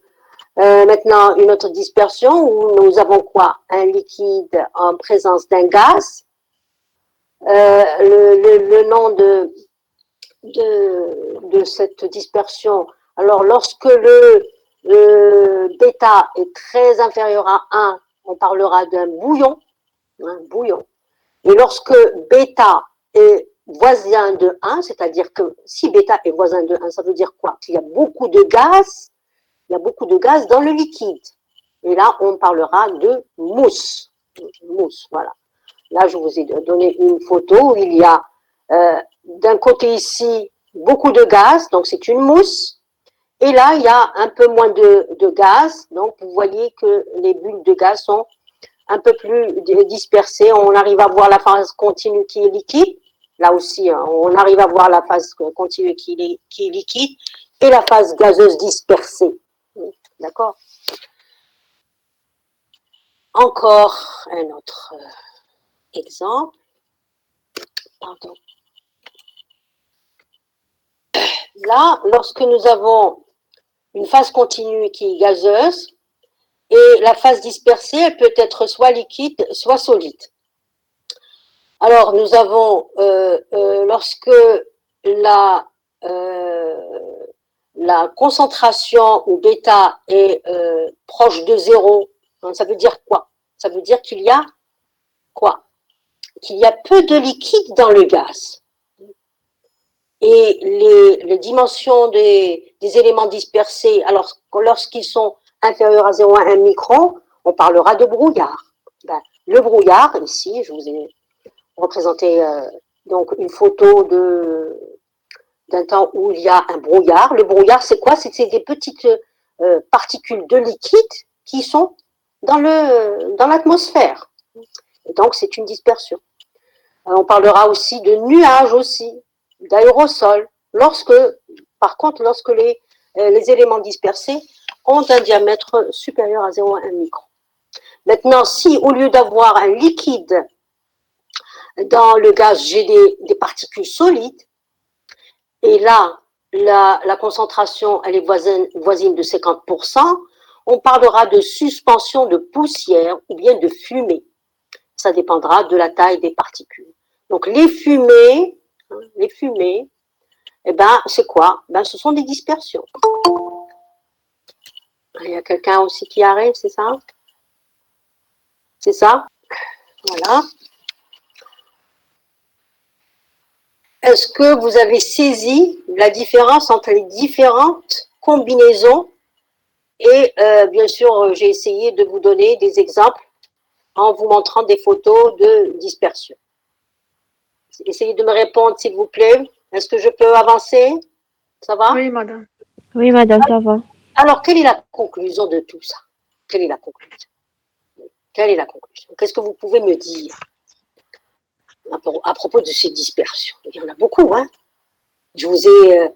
Maintenant, une autre dispersion où nous avons quoi? Un liquide en présence d'un gaz. Le nom de cette dispersion, alors lorsque le bêta est très inférieur à 1, on parlera d'un bouillon, et lorsque bêta est voisin de 1, c'est-à-dire que si bêta est voisin de 1, ça veut dire quoi? Qu'il y a beaucoup de gaz, dans le liquide. Et là, on parlera de mousse. Mousse, voilà. Là, je vous ai donné une photo où il y a d'un côté ici beaucoup de gaz, donc c'est une mousse. Et là, il y a un peu moins de gaz, donc vous voyez que les bulles de gaz sont un peu plus dispersées. On arrive à voir la phase continue qui est liquide. Là aussi, on arrive à voir la phase continue qui est liquide et la phase gazeuse dispersée. D'accord? Encore un autre exemple. Pardon. Là, lorsque nous avons une phase continue qui est gazeuse, et la phase dispersée, elle peut être soit liquide, soit solide. Alors, nous avons, lorsque la concentration où bêta est proche de 0, hein, ça veut dire quoi? Ça veut dire qu'il y a quoi? Qu'il y a peu de liquide dans le gaz. Et les dimensions des éléments dispersés, alors lorsqu'ils sont inférieurs à 0,1 micron, on parlera de brouillard. Ben, le brouillard, ici, je vous ai représenté donc une photo d'un temps où il y a un brouillard. Le brouillard, c'est quoi? C'est des petites particules de liquide qui sont dans l'atmosphère. Et donc, c'est une dispersion. On parlera aussi de nuages aussi, d'aérosols. Par contre, lorsque les éléments dispersés ont un diamètre supérieur à 0,1 micron. Maintenant, si au lieu d'avoir un liquide dans le gaz, j'ai des particules solides, et là, la concentration, elle est voisine de 50%, on parlera de suspension de poussière ou bien de fumée. Ça dépendra de la taille des particules. Donc, les fumées, eh ben, c'est quoi? Ben, ce sont des dispersions. Il y a quelqu'un aussi qui arrive, c'est ça? C'est ça? Voilà. Est-ce que vous avez saisi la différence entre les différentes combinaisons? Et bien sûr, j'ai essayé de vous donner des exemples en vous montrant des photos de dispersion. Essayez de me répondre, s'il vous plaît. Est-ce que je peux avancer? Ça va? Oui, madame. Oui, madame, ça va. Alors, quelle est la conclusion de tout ça? Quelle est la conclusion? Quelle est la conclusion? Qu'est-ce que vous pouvez me dire à propos de ces dispersions? Il y en a beaucoup, hein? Je vous ai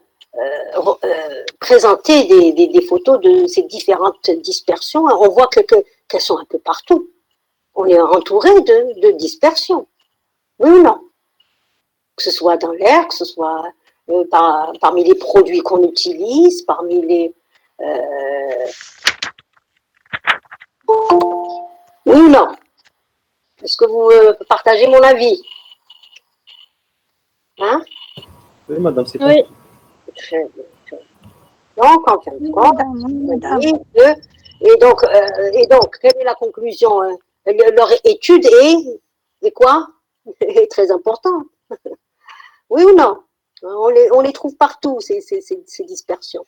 présenté des photos de ces différentes dispersions. On voit qu'elles sont un peu partout. On est entouré de dispersions. Oui ou non? Que ce soit dans l'air, que ce soit parmi les produits qu'on utilise, parmi les... Oui ou non? Est-ce que vous partagez mon avis? Hein? Oui, madame, c'est Oui. Très bien. Donc, en fin de compte, et donc, quelle est la conclusion? Leur étude est quoi? Est très importante. Oui ou non? On les trouve partout, ces dispersions.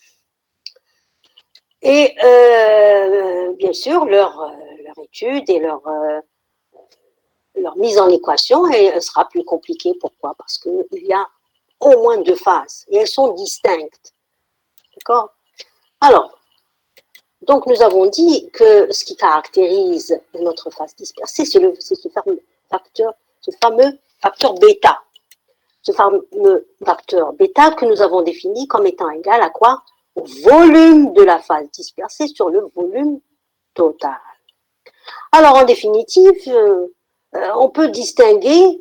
Et bien sûr, leur étude et leur mise en équation elle sera plus compliquée. Pourquoi? Parce qu'il y a au moins 2 phases et elles sont distinctes. D'accord? Alors, donc nous avons dit que ce qui caractérise notre phase dispersée, c'est ce fameux facteur bêta. Ce fameux facteur bêta que nous avons défini comme étant égal à quoi? Au volume de la phase dispersée sur le volume total. Alors, en définitive, on peut distinguer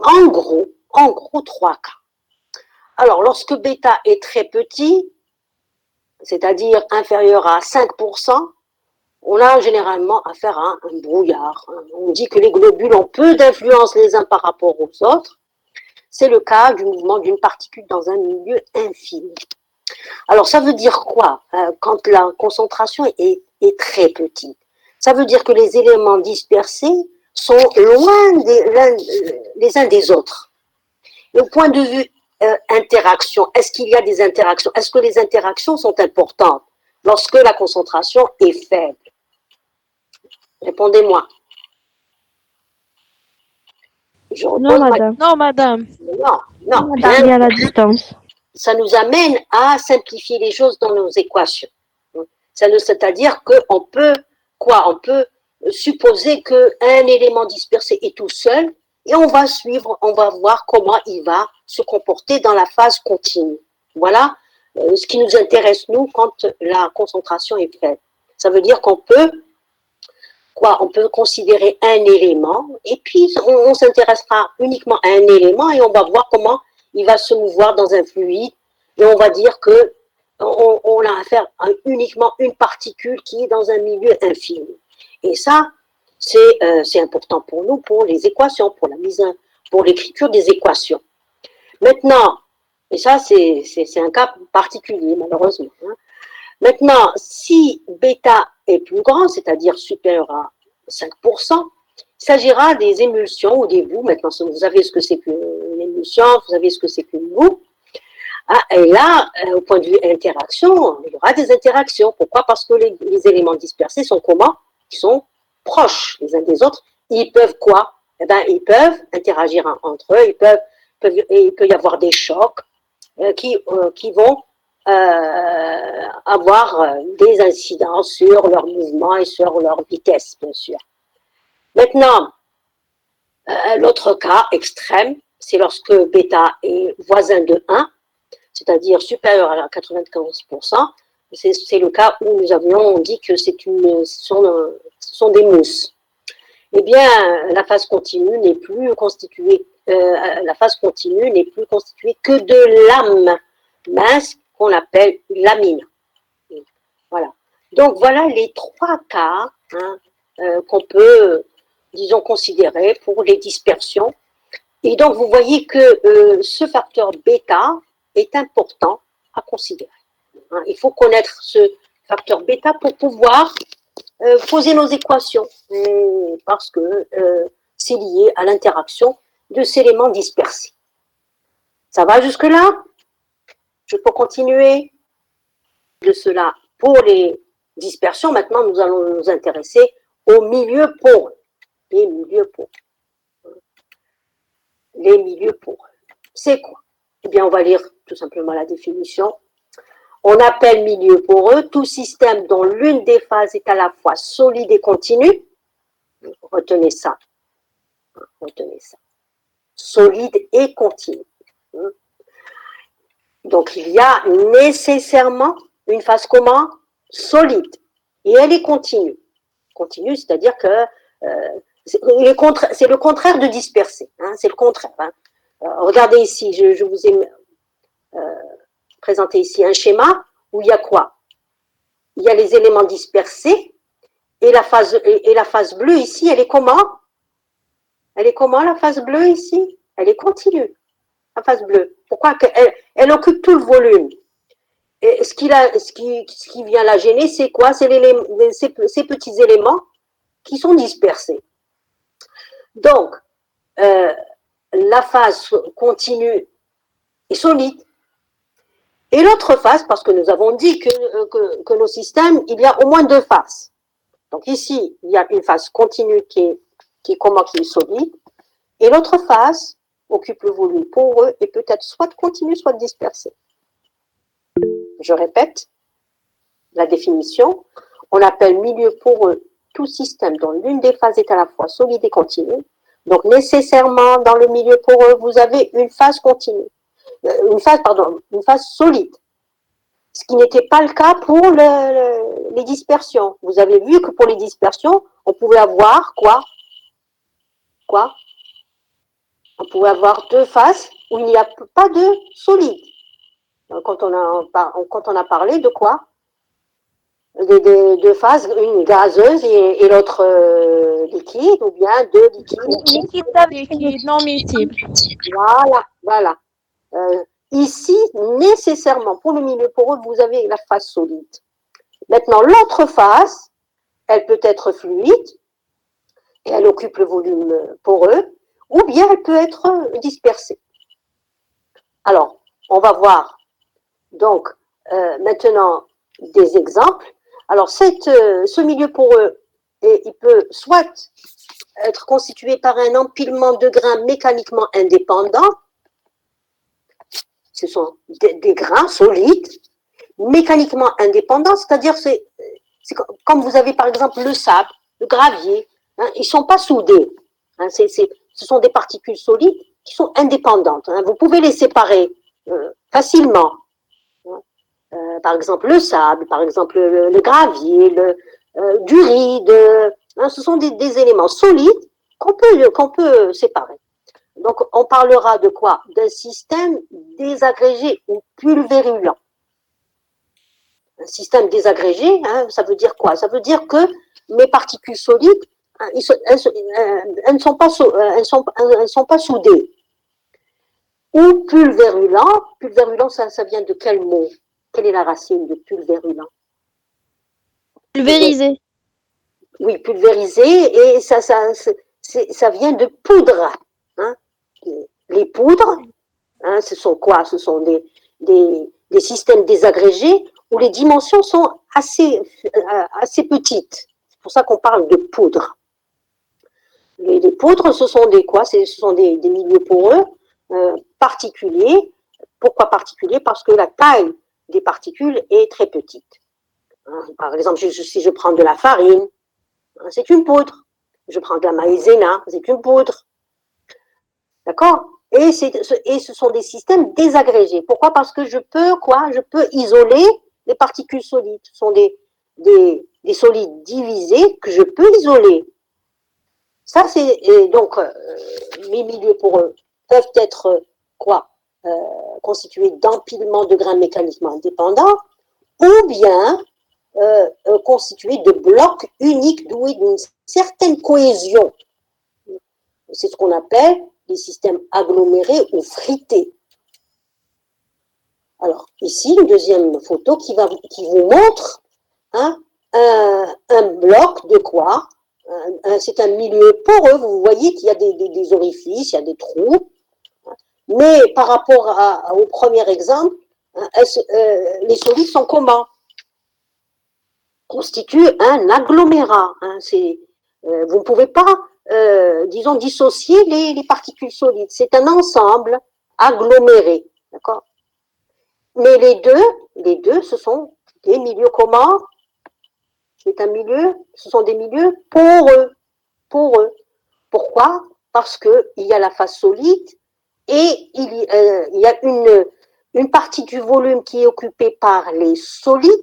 en gros 3 cas. Alors, lorsque bêta est très petit, c'est-à-dire inférieur à 5%, on a généralement affaire à un brouillard. On dit que les globules ont peu d'influence les uns par rapport aux autres. C'est le cas du mouvement d'une particule dans un milieu infini. Alors, ça veut dire quoi quand la concentration est très petite? Ça veut dire que les éléments dispersés sont loin les uns des autres. Et au point de vue interaction, est-ce qu'il y a des interactions? Est-ce que les interactions sont importantes lorsque la concentration est faible? Répondez-moi. Non, madame. Non, madame. Non. Madame, il y a la distance. Ça nous amène à simplifier les choses dans nos équations. C'est-à-dire qu'on peut, on peut supposer qu'un élément dispersé est tout seul et on va voir comment il va se comporter dans la phase continue. Voilà ce qui nous intéresse, nous, quand la concentration est faible. Ça veut dire qu'on peut, on peut considérer un élément et puis on s'intéressera uniquement à un élément et on va voir comment il va se mouvoir dans un fluide et on va dire que on a affaire à uniquement une particule qui est dans un milieu infini. Et ça, c'est important pour nous, pour les équations, pour l'écriture des équations. Maintenant, Et ça, c'est un cas particulier, malheureusement. Hein. Maintenant, si bêta est plus grand, c'est-à-dire supérieur à 5%, il s'agira des émulsions ou des boues. Maintenant, vous savez ce que c'est qu'une émulsion, vous savez ce que c'est qu'une boue. Ah, et là, au point de vue interaction, il y aura des interactions. Pourquoi? Parce que les éléments dispersés sont comment? Ils sont proches les uns des autres. Ils peuvent quoi? Eh ben, ils peuvent interagir entre eux. Il peut y avoir des chocs qui vont avoir des incidences sur leur mouvement et sur leur vitesse, bien sûr. Maintenant, l'autre cas extrême, c'est lorsque bêta est voisin de 1, c'est-à-dire supérieur à 95%, c'est le cas où nous avions dit que ce sont des mousses. Eh bien, la phase continue n'est plus constituée que de lames minces qu'on appelle lamines. Voilà. Donc voilà les trois cas qu'on peut, disons, considérer pour les dispersions. Et donc vous voyez que ce facteur bêta est important à considérer. Hein. Il faut connaître ce facteur bêta pour pouvoir poser nos équations, parce que c'est lié à l'interaction de ces éléments dispersés. Ça va jusque-là? Je peux continuer de cela pour les dispersions. Maintenant, nous allons nous intéresser aux milieux poreux. Les milieux poreux. Les milieux poreux. C'est quoi? Eh bien, on va lire tout simplement la définition. On appelle milieu poreux tout système dont l'une des phases est à la fois solide et continue. Retenez ça. Retenez ça. Solide et continue. Donc, il y a nécessairement une phase comment? Solide. Et elle est continue. Continue, c'est-à-dire que c'est le contraire de dispersé. Hein, c'est le contraire. Hein. Regardez ici, je vous ai présenté ici un schéma où il y a quoi? Il y a les éléments dispersés et la phase bleue ici, elle est comment? Elle est comment la phase bleue ici? Elle est continue, la phase bleue. Pourquoi? Elle occupe tout le volume. Et ce qui vient la gêner, c'est quoi? C'est ces petits éléments qui sont dispersés. Donc, la phase continue est solide. Et l'autre phase, parce que nous avons dit que nos systèmes, il y a au moins deux phases. Donc ici, il y a une phase continue qui est solide, et l'autre phase occupe le volume poreux et peut être soit continu, soit dispersé. Je répète la définition. On appelle milieu poreux tout système dont l'une des phases est à la fois solide et continue. Donc nécessairement, dans le milieu poreux, vous avez une phase continue. Une phase solide. Ce qui n'était pas le cas pour les dispersions. Vous avez vu que pour les dispersions, on pouvait avoir quoi? On pouvait avoir deux phases où il n'y a pas de solide. Quand on a parlé de quoi? Deux phases, une gazeuse et l'autre liquide, ou bien deux liquides. Liquide non miscible. Voilà. Ici, nécessairement, pour le milieu poreux, vous avez la phase solide. Maintenant, l'autre phase, elle peut être fluide, et elle occupe le volume poreux, ou bien elle peut être dispersée. Alors, on va voir donc maintenant des exemples. Alors, ce milieu poreux, il peut soit être constitué par un empilement de grains mécaniquement indépendants. Ce sont des grains solides, mécaniquement indépendants, c'est-à-dire c'est comme vous avez par exemple le sable, le gravier, hein, ils ne sont pas soudés. Hein, ce sont des particules solides qui sont indépendantes. Hein, vous pouvez les séparer facilement. Par exemple le sable, par exemple le gravier, du riz, hein, ce sont des éléments solides qu'on peut séparer. Donc, on parlera de quoi? D'un système désagrégé ou pulvérulent. Un système désagrégé, hein, ça veut dire quoi? Ça veut dire que mes particules solides, elles ne sont pas soudées. ou pulvérulent. Pulvérulent, ça vient de quel mot? Quelle est la racine de pulvérulent? Pulvérisé. Oui, pulvérisé, et ça vient de poudre. Hein. Les poudres, hein, ce sont quoi? Ce sont des systèmes désagrégés où les dimensions sont assez petites. C'est pour ça qu'on parle de poudre. Les poudres, ce sont des quoi? Ce sont des milieux poreux particuliers. Pourquoi particuliers? Parce que la taille des particules est très petite. Hein, par exemple, si je prends de la farine, hein, c'est une poudre. Je prends de la maïzena, c'est une poudre. D'accord? Et ce sont des systèmes désagrégés. Pourquoi? Parce que je peux isoler les particules solides. Ce sont des solides divisés que je peux isoler. Ça, donc, mes milieux poreux peuvent être constitués d'empilements de grains mécaniquement indépendants, ou bien constitués de blocs uniques doués d'une certaine cohésion. C'est ce qu'on appelle les systèmes agglomérés ou frités. Alors, ici, une deuxième photo qui vous montre hein, un bloc de quoi? C'est un milieu poreux, vous voyez qu'il y a des orifices, il y a des trous, mais par rapport au premier exemple, les solides sont comment? Constituent un agglomérat. Hein, vous ne pouvez pas, disons, dissocier les particules solides. C'est un ensemble aggloméré, d'accord? Mais les deux, ce sont des milieux comment? Ce sont des milieux poreux. Pourquoi? Parce qu'il y a la phase solide et il y a une partie du volume qui est occupée par les solides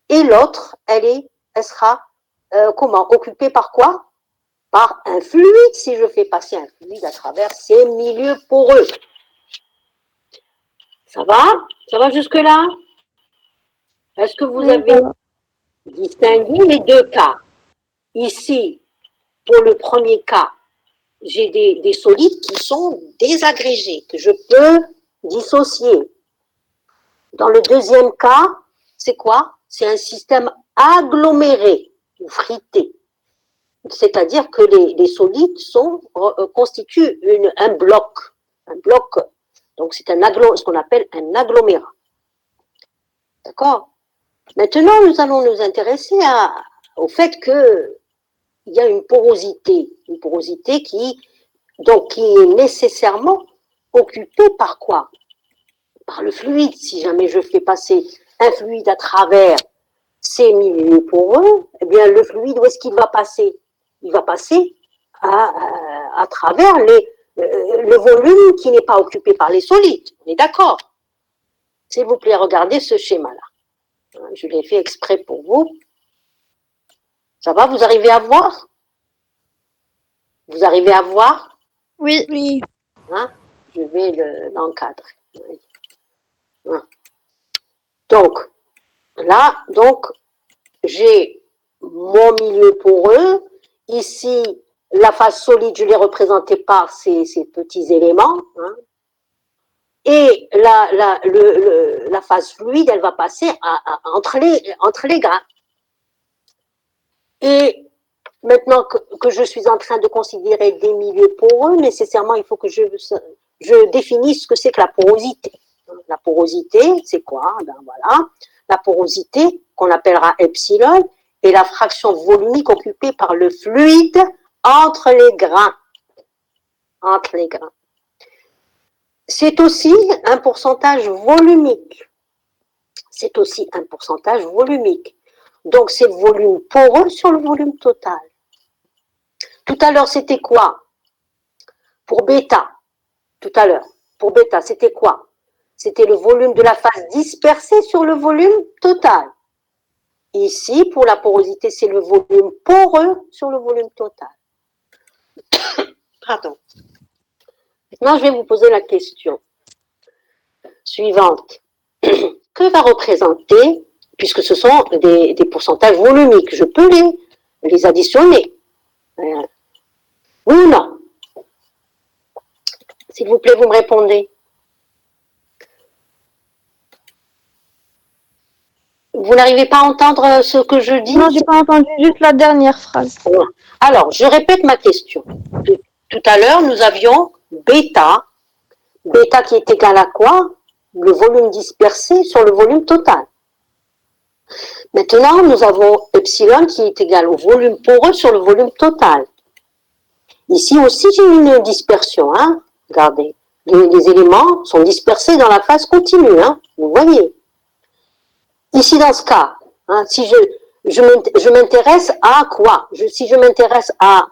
et l'autre, elle sera occupée par quoi? Par un fluide, si je fais passer un fluide à travers ces milieux poreux. Ça va? Ça va jusque-là? Est-ce que vous avez distingué les deux cas? Ici, pour le premier cas, j'ai des solides qui sont désagrégés, que je peux dissocier. Dans le deuxième cas, c'est quoi? C'est un système aggloméré ou frité. C'est-à-dire que les solides constituent un bloc. Donc, c'est ce qu'on appelle un agglomérat. D'accord? Maintenant, nous allons nous intéresser au fait qu'il y a une porosité qui est nécessairement occupée par quoi? Par le fluide. Si jamais je fais passer un fluide à travers ces milieux poreux, eh bien, le fluide, où est-ce qu'il va passer? Il va passer à travers le volume qui n'est pas occupé par les solides. On est d'accord? S'il vous plaît, regardez ce schéma-là. Je l'ai fait exprès pour vous. Ça va? Vous arrivez à voir? Vous arrivez à voir? Oui. Oui. Hein? Je vais l'encadrer. Hein? Donc, là, j'ai mon milieu poreux. Ici, la phase solide, je l'ai représentée par ces petits éléments. Hein? Et la phase fluide, elle va passer entre les grains. Et maintenant que je suis en train de considérer des milieux poreux, nécessairement, il faut que je définisse ce que c'est que la porosité. La porosité, c'est quoi? Ben voilà, la porosité, qu'on appellera epsilon, est la fraction volumique occupée par le fluide entre les grains. Entre les grains. C'est aussi un pourcentage volumique. Donc, c'est le volume poreux sur le volume total. Tout à l'heure, c'était quoi? Pour bêta, c'était quoi? C'était le volume de la phase dispersée sur le volume total. Ici, pour la porosité, c'est le volume poreux sur le volume total. Pardon. Maintenant, je vais vous poser la question suivante. Que va représenter, puisque ce sont des pourcentages volumiques, je peux les additionner. Oui ou non? S'il vous plaît, vous me répondez. Vous n'arrivez pas à entendre ce que je dis? Non, j'ai pas entendu, juste la dernière phrase. Alors, je répète ma question. Tout à l'heure, nous avions bêta. Bêta qui est égal à quoi? Le volume dispersé sur le volume total. Maintenant, nous avons epsilon qui est égal au volume poreux sur le volume total. Ici aussi, j'ai une dispersion. Hein? Regardez, les éléments sont dispersés dans la phase continue. Hein? Vous voyez. Ici, dans ce cas, hein, si je m'intéresse à quoi? Si je m'intéresse à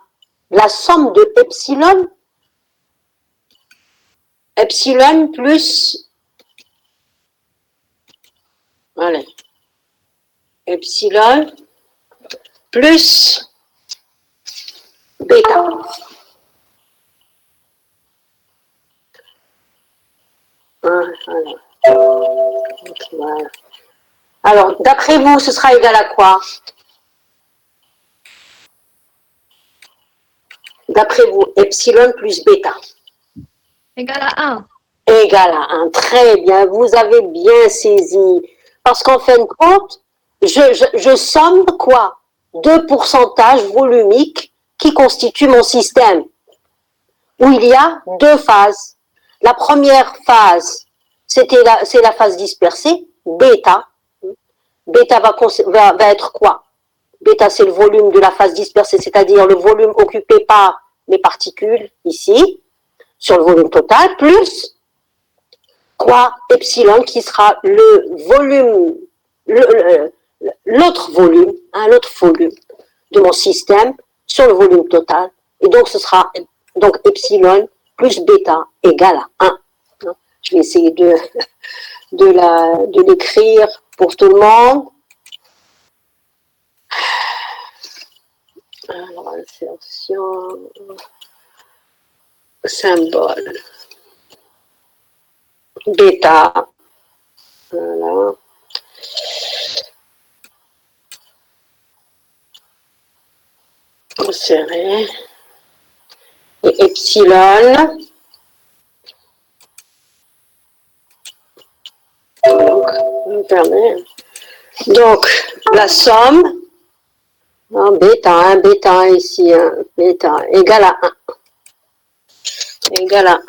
la somme de epsilon plus, allez, epsilon plus bêta. Voilà. Alors, d'après vous, ce sera égal à quoi? D'après vous, epsilon plus bêta. Égal à 1. Égal à 1. Très bien, vous avez bien saisi. Parce qu'en fin de compte, je somme quoi? 2 pourcentages volumiques qui constituent mon système, où il y a 2 phases. La première phase, c'est la phase dispersée, bêta. Bêta va être quoi? Bêta, c'est le volume de la phase dispersée, c'est-à-dire le volume occupé par les particules, ici, sur le volume total, plus quoi? Epsilon, qui sera le volume, l'autre volume, hein, l'autre volume de mon système sur le volume total. Et donc, ce sera donc epsilon plus bêta égale à 1. Je vais essayer de l'écrire pour tout le monde. Alors, insertion, symbole, bêta, voilà. Insérer, et epsilon, donc la somme, bêta 1 ici, bêta égale à 1. Égale à 1.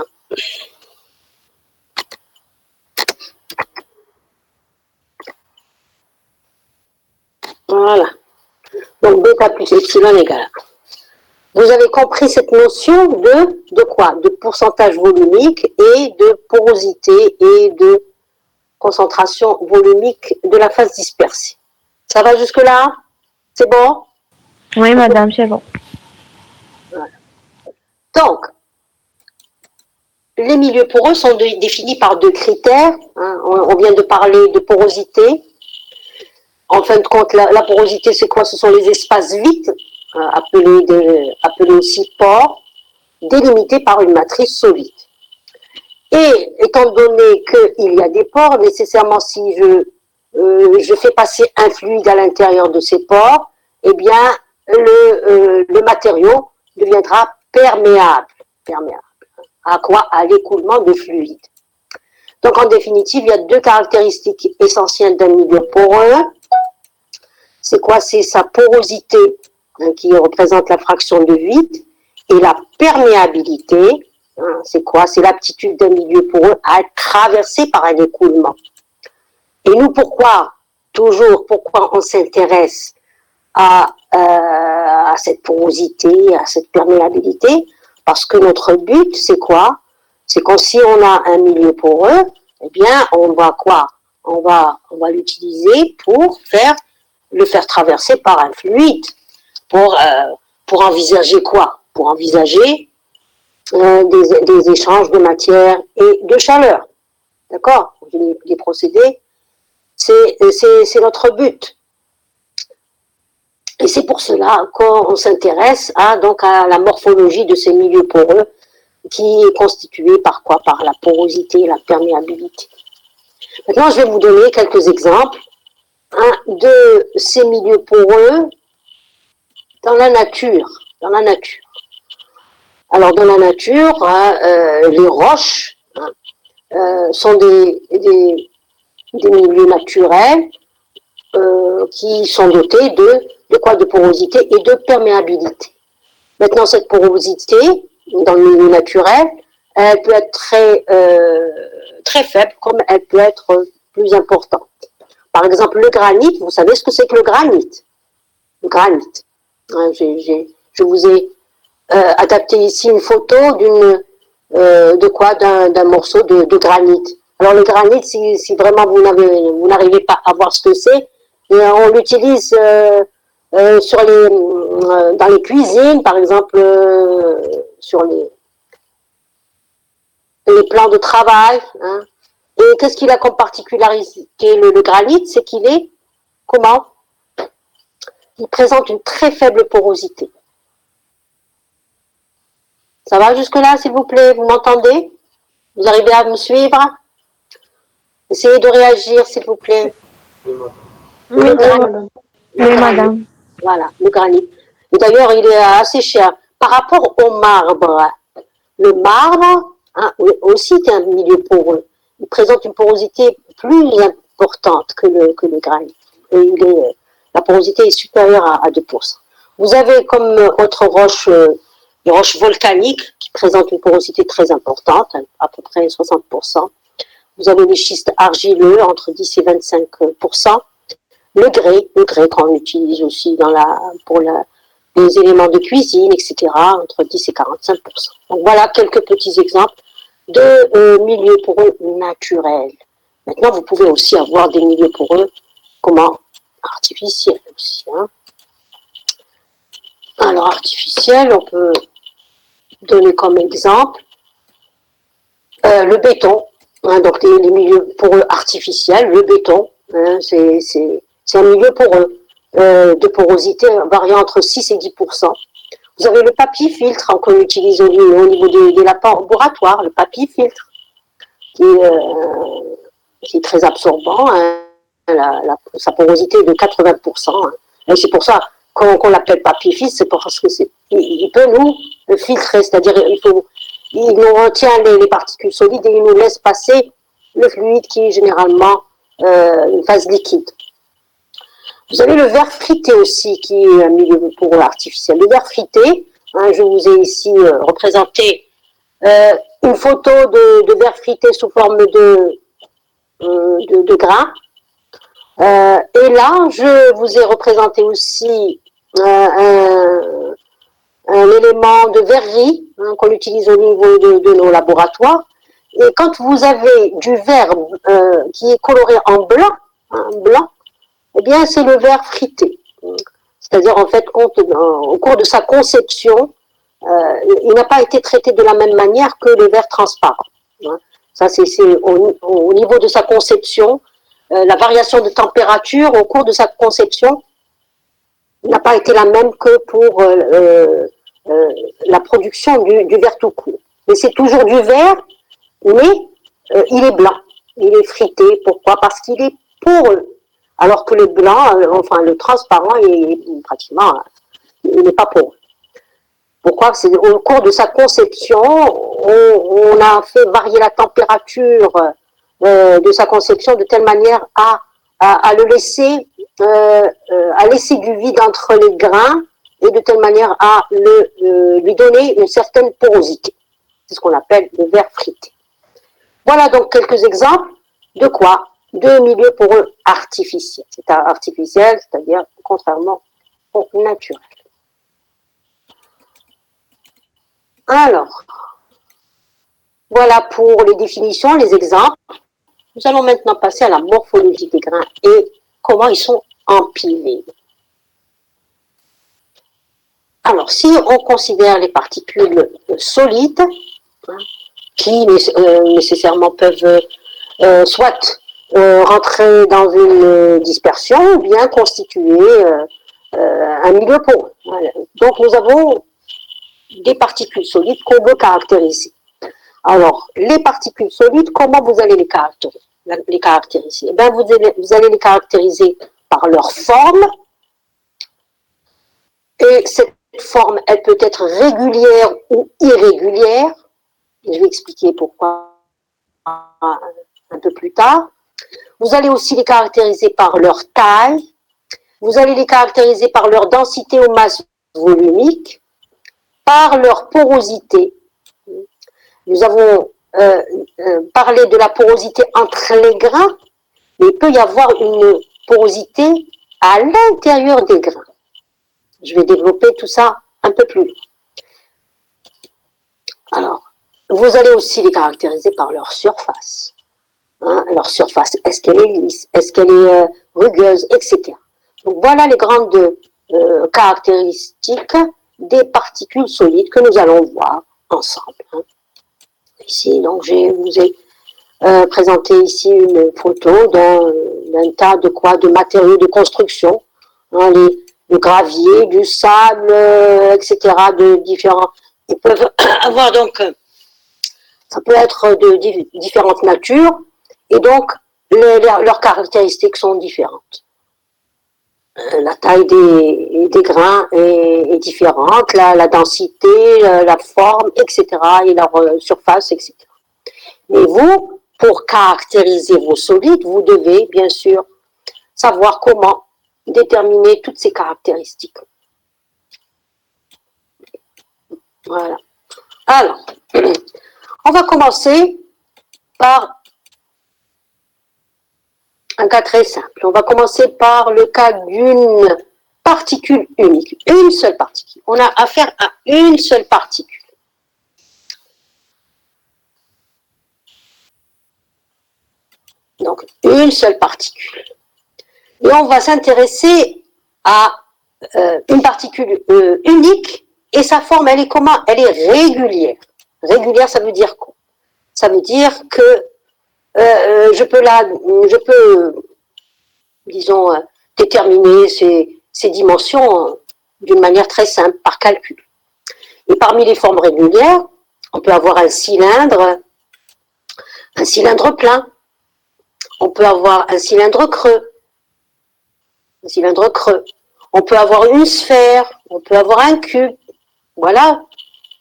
Voilà. Donc bêta plus epsilon égale à 1. Vous avez compris cette notion de quoi? De pourcentage volumique et de porosité et de concentration volumique de la phase dispersée. Ça va jusque-là? C'est bon? Oui, madame, c'est bon. Voilà. Donc, les milieux poreux sont définis par 2 critères. Hein. On vient de parler de porosité. En fin de compte, la porosité, c'est quoi? Ce sont les espaces vides, appelés aussi pores, délimités par une matrice solide. Et étant donné qu'il y a des pores, nécessairement si je fais passer un fluide à l'intérieur de ces pores, eh bien le matériau deviendra perméable. À quoi? À l'écoulement de fluide. Donc en définitive, il y a 2 caractéristiques essentielles d'un milieu poreux. C'est quoi? C'est sa porosité, hein, qui représente la fraction de vide, et la perméabilité. C'est quoi? C'est l'aptitude d'un milieu poreux à être traversé par un écoulement. Et nous, pourquoi on s'intéresse à cette porosité, à cette perméabilité? Parce que notre but, c'est quoi? C'est que si on a un milieu poreux, eh bien, on va quoi? On va l'utiliser pour le faire traverser par un fluide. Pour envisager quoi? Pour envisager des échanges de matière et de chaleur. D'accord? Les procédés, c'est notre but. Et c'est pour cela qu'on s'intéresse à la morphologie de ces milieux poreux qui est constituée par quoi? Par la porosité et la perméabilité. Maintenant, je vais vous donner quelques exemples de ces milieux poreux dans la nature. Alors, dans la nature, les roches sont des milieux naturels qui sont dotés de quoi? De porosité et de perméabilité. Maintenant, cette porosité, dans le milieu naturel, elle peut être très faible, comme elle peut être plus importante. Par exemple, le granit, vous savez ce que c'est que le granit? Le granit. Je vous ai adapté ici une photo d'un morceau de granit. Alors le granit, si vraiment vous n'arrivez pas à voir ce que c'est, on l'utilise dans les cuisines, par exemple, sur les plans de travail. Hein. Et qu'est-ce qu'il a comme particularité, le granit? C'est qu'il est, comment? Il présente une très faible porosité. Ça va jusque-là, s'il vous plaît? Vous m'entendez? Vous arrivez à me suivre? Essayez de réagir, s'il vous plaît. Oui, madame. Voilà, le granit. Et d'ailleurs, il est assez cher. Par rapport au marbre, le marbre, hein, aussi est un milieu poreux. Il présente une porosité plus importante que le granit. Et la porosité est supérieure à 2%. Vous avez comme autre roche, les roches volcaniques qui présentent une porosité très importante, à peu près 60%. Vous avez les schistes argileux entre 10 et 25%. Le grès qu'on utilise aussi pour les éléments de cuisine, etc., entre 10 et 45%. Donc voilà quelques petits exemples de milieux poreux naturels. Maintenant, vous pouvez aussi avoir des milieux poreux, artificiels aussi. Hein. Alors, artificiel, on peut donner comme exemple le béton. Hein, donc, les milieux poreux artificiels, le béton, hein, c'est un milieu poreux, de porosité variant entre 6 et 10%. Vous avez le papier filtre qu'on utilise au niveau des laboratoires, le papier filtre, qui est très absorbant, hein, sa porosité est de 80%. Hein. Et c'est pour ça qu'on l'appelle papier filtre, c'est parce que il peut nous filtrer, c'est-à-dire il nous retient les particules solides et il nous laisse passer le fluide qui est généralement une phase liquide. Vous avez le verre frité aussi, qui est un milieu poreux artificiel. Le verre frité, hein, je vous ai ici représenté une photo de verre frité sous forme de grains. Et là, je vous ai représenté aussi un élément de verrerie, hein, qu'on utilise au niveau de nos laboratoires. Et quand vous avez du verre qui est coloré en blanc, eh bien, c'est le verre frité. C'est-à-dire, en fait, au cours de sa conception, il n'a pas été traité de la même manière que le verre transparent. Hein. Ça, c'est au niveau de sa conception, la variation de température au cours de sa conception n'a pas été la même que pour la production du verre tout court. Mais c'est toujours du verre, mais il est blanc, il est frité. Pourquoi? Parce qu'il est poreux. Alors que le blanc, le transparent, il n'est pas poreux. Pourquoi? C'est au cours de sa conception, on a fait varier la température de sa conception de telle manière à le laisser, à laisser du vide entre les grains et de telle manière à lui donner une certaine porosité. C'est ce qu'on appelle le verre frité. Voilà donc quelques exemples de quoi? De milieux poreux artificiels. C'est artificiel, c'est-à-dire contrairement au naturel. Alors, voilà pour les définitions, les exemples. Nous allons maintenant passer à la morphologie des grains et comment ils sont empilés. Alors, si on considère les particules solides, hein, qui nécessairement peuvent soit rentrer dans une dispersion ou bien constituer un milieu poreux. Voilà. Donc, nous avons des particules solides qu'on veut caractériser. Alors, les particules solides, comment vous allez les caractériser? Eh bien, vous allez les caractériser par leur forme. Et cette forme, elle peut être régulière ou irrégulière. Je vais expliquer pourquoi un peu plus tard. Vous allez aussi les caractériser par leur taille. Vous allez les caractériser par leur densité ou masse volumique, par leur porosité. Nous avons parlé de la porosité entre les grains, mais il peut y avoir une porosité à l'intérieur des grains. Je vais développer tout ça un peu plus. Alors, vous allez aussi les caractériser par leur surface. Hein, leur surface, est-ce qu'elle est lisse, est-ce qu'elle est rugueuse, etc. Donc voilà les grandes caractéristiques des particules solides que nous allons voir ensemble. Hein. Ici, donc je vous ai présenté ici une photo d'un tas de quoi, de matériaux de construction, hein, le gravier, du sable, etc. de différents. Ils peuvent avoir donc, ça peut être de différentes natures, et donc leurs caractéristiques sont différentes. La taille des grains est différente, la densité, la forme, etc., et leur surface, etc. Mais vous, pour caractériser vos solides, vous devez bien sûr savoir comment déterminer toutes ces caractéristiques. Voilà. Alors, on va commencer par un cas très simple. On va commencer par le cas d'une particule unique, une seule particule. On a affaire à une seule particule. Donc, une seule particule. Et on va s'intéresser à une particule unique, et sa forme, elle est comment? Elle est régulière. Régulière, ça veut dire quoi? Ça veut dire que je peux, disons, déterminer ces dimensions d'une manière très simple, par calcul. Et parmi les formes régulières, on peut avoir un cylindre plein. On peut avoir un cylindre creux. On peut avoir une sphère. On peut avoir un cube. Voilà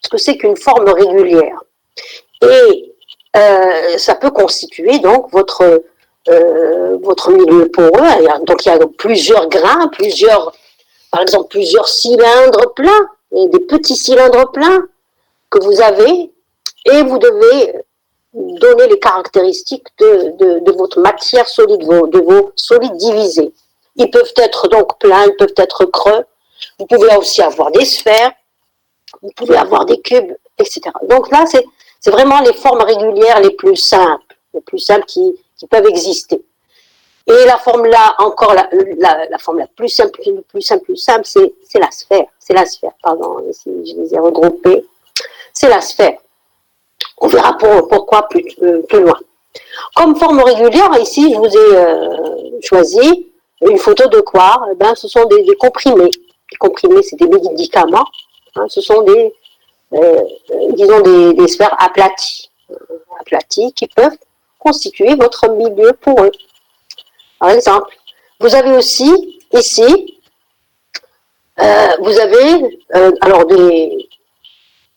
ce que c'est qu'une forme régulière. Et ça peut constituer donc votre milieu poreux. Donc il y a plusieurs grains, par exemple plusieurs cylindres pleins, et des petits cylindres pleins que vous avez, et vous devez donner les caractéristiques de votre matière solide, de vos solides divisés. Ils peuvent être donc pleins, ils peuvent être creux. Vous pouvez aussi avoir des sphères, vous pouvez avoir des cubes, etc. Donc là, c'est vraiment les formes régulières les plus simples qui peuvent exister. Et la forme là, encore la forme la plus simple, c'est la sphère. C'est la sphère, pardon, ici je les ai regroupés. C'est la sphère. On verra pourquoi plus loin. Comme forme régulière, ici, je vous ai choisi une photo de quoi? Ce sont des comprimés. Les comprimés, c'est des médicaments. Hein, ce sont disons des sphères aplaties qui peuvent constituer votre milieu poreux. Par exemple, vous avez aussi ici, vous avez alors des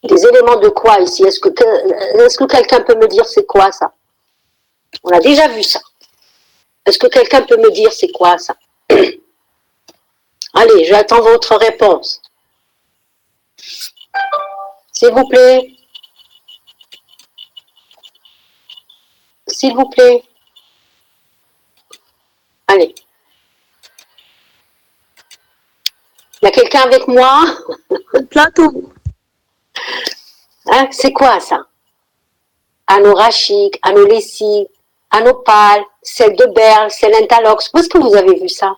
éléments de quoi ici? Est-ce que quelqu'un peut me dire c'est quoi ça? On a déjà vu ça. Est-ce que quelqu'un peut me dire c'est quoi ça? Allez, j'attends votre réponse. S'il vous plaît. S'il vous plaît. Allez. Il y a quelqu'un avec moi? Plateau. Hein, c'est quoi ça? Anorrachique, anolessique, anopale, sel de berle, sel interlox. Où est-ce que vous avez vu ça?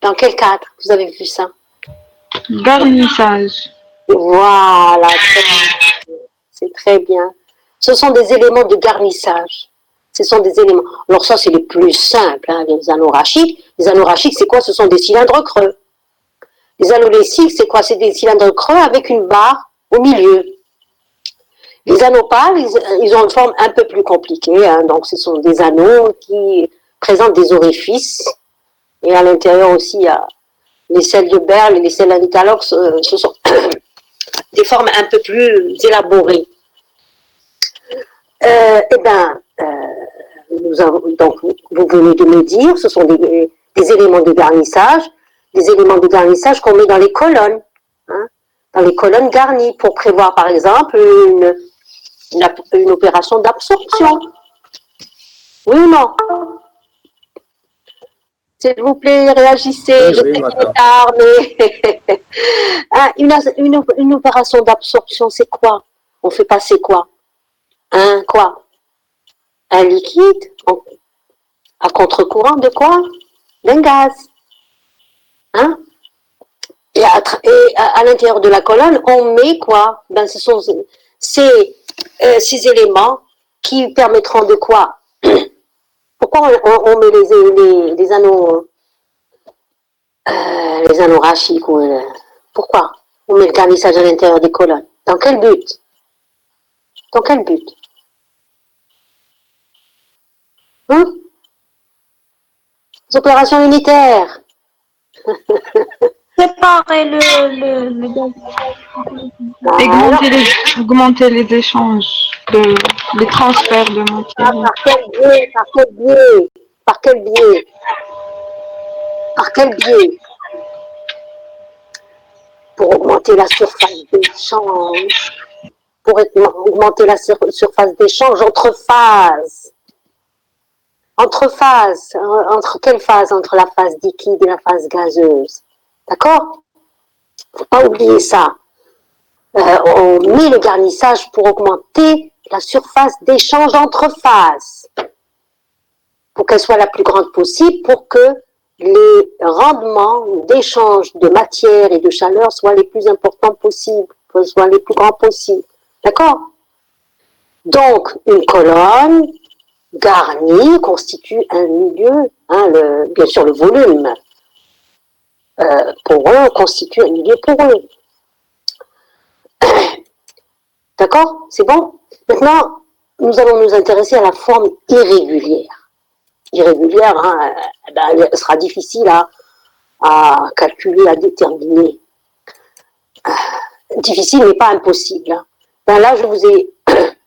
Dans quel cadre vous avez vu ça? Garnissage. Voilà, c'est très bien. Ce sont des éléments de garnissage. Ce sont des éléments. Alors ça, c'est les plus simples, hein, les anorrachiques. Les anorrachiques, c'est quoi? Ce sont des cylindres creux. Les anolessiques, c'est quoi? C'est des cylindres creux avec une barre au milieu. Les anopales, ils ont une forme un peu plus compliquée. Hein, donc, ce sont des anneaux qui présentent des orifices. Et à l'intérieur aussi, il les sels de Berle et les sels anicalox, ce sont des formes un peu plus élaborées. Donc, vous venez de me dire, ce sont des éléments de garnissage, qu'on met dans les colonnes, hein, dans les colonnes garnies, pour prévoir, par exemple, une opération d'absorption. Oui ou non? S'il vous plaît, réagissez, je sais qu'il est tard, mais hein, une opération d'absorption, c'est quoi? On fait passer quoi? Quoi? Un liquide à contre-courant de quoi? D'un gaz. Hein? Et à l'intérieur de la colonne, on met quoi? Ben, ce sont ces éléments qui permettront de quoi? Pourquoi on met les anneaux rachiques? Pourquoi on met le garnissage à l'intérieur des colonnes? Dans quel but? Dans quel but? Les opérations unitaires. Séparer le gaz. Augmenter les échanges, les transferts de matière. Par quel biais? Par quel biais? Par quel biais? Pour augmenter la surface d'échange. Pour augmenter la surface d'échange entre phases. Entre phases. Entre quelle phase? Entre la phase liquide et la phase gazeuse. D'accord? Faut pas oublier ça. On met le garnissage pour augmenter la surface d'échange entre phases. Pour qu'elle soit la plus grande possible, pour que les rendements d'échange de matière et de chaleur soient les plus importants possibles, soient les plus grands possibles. D'accord? Donc, une colonne garnie constitue un milieu, hein, bien sûr le volume poreux constitue un milieu poreux. D'accord? C'est bon? Maintenant, nous allons nous intéresser à la forme irrégulière. Irrégulière, hein, elle sera difficile à calculer, à déterminer. Difficile, mais pas impossible. Hein. Ben là, je vous ai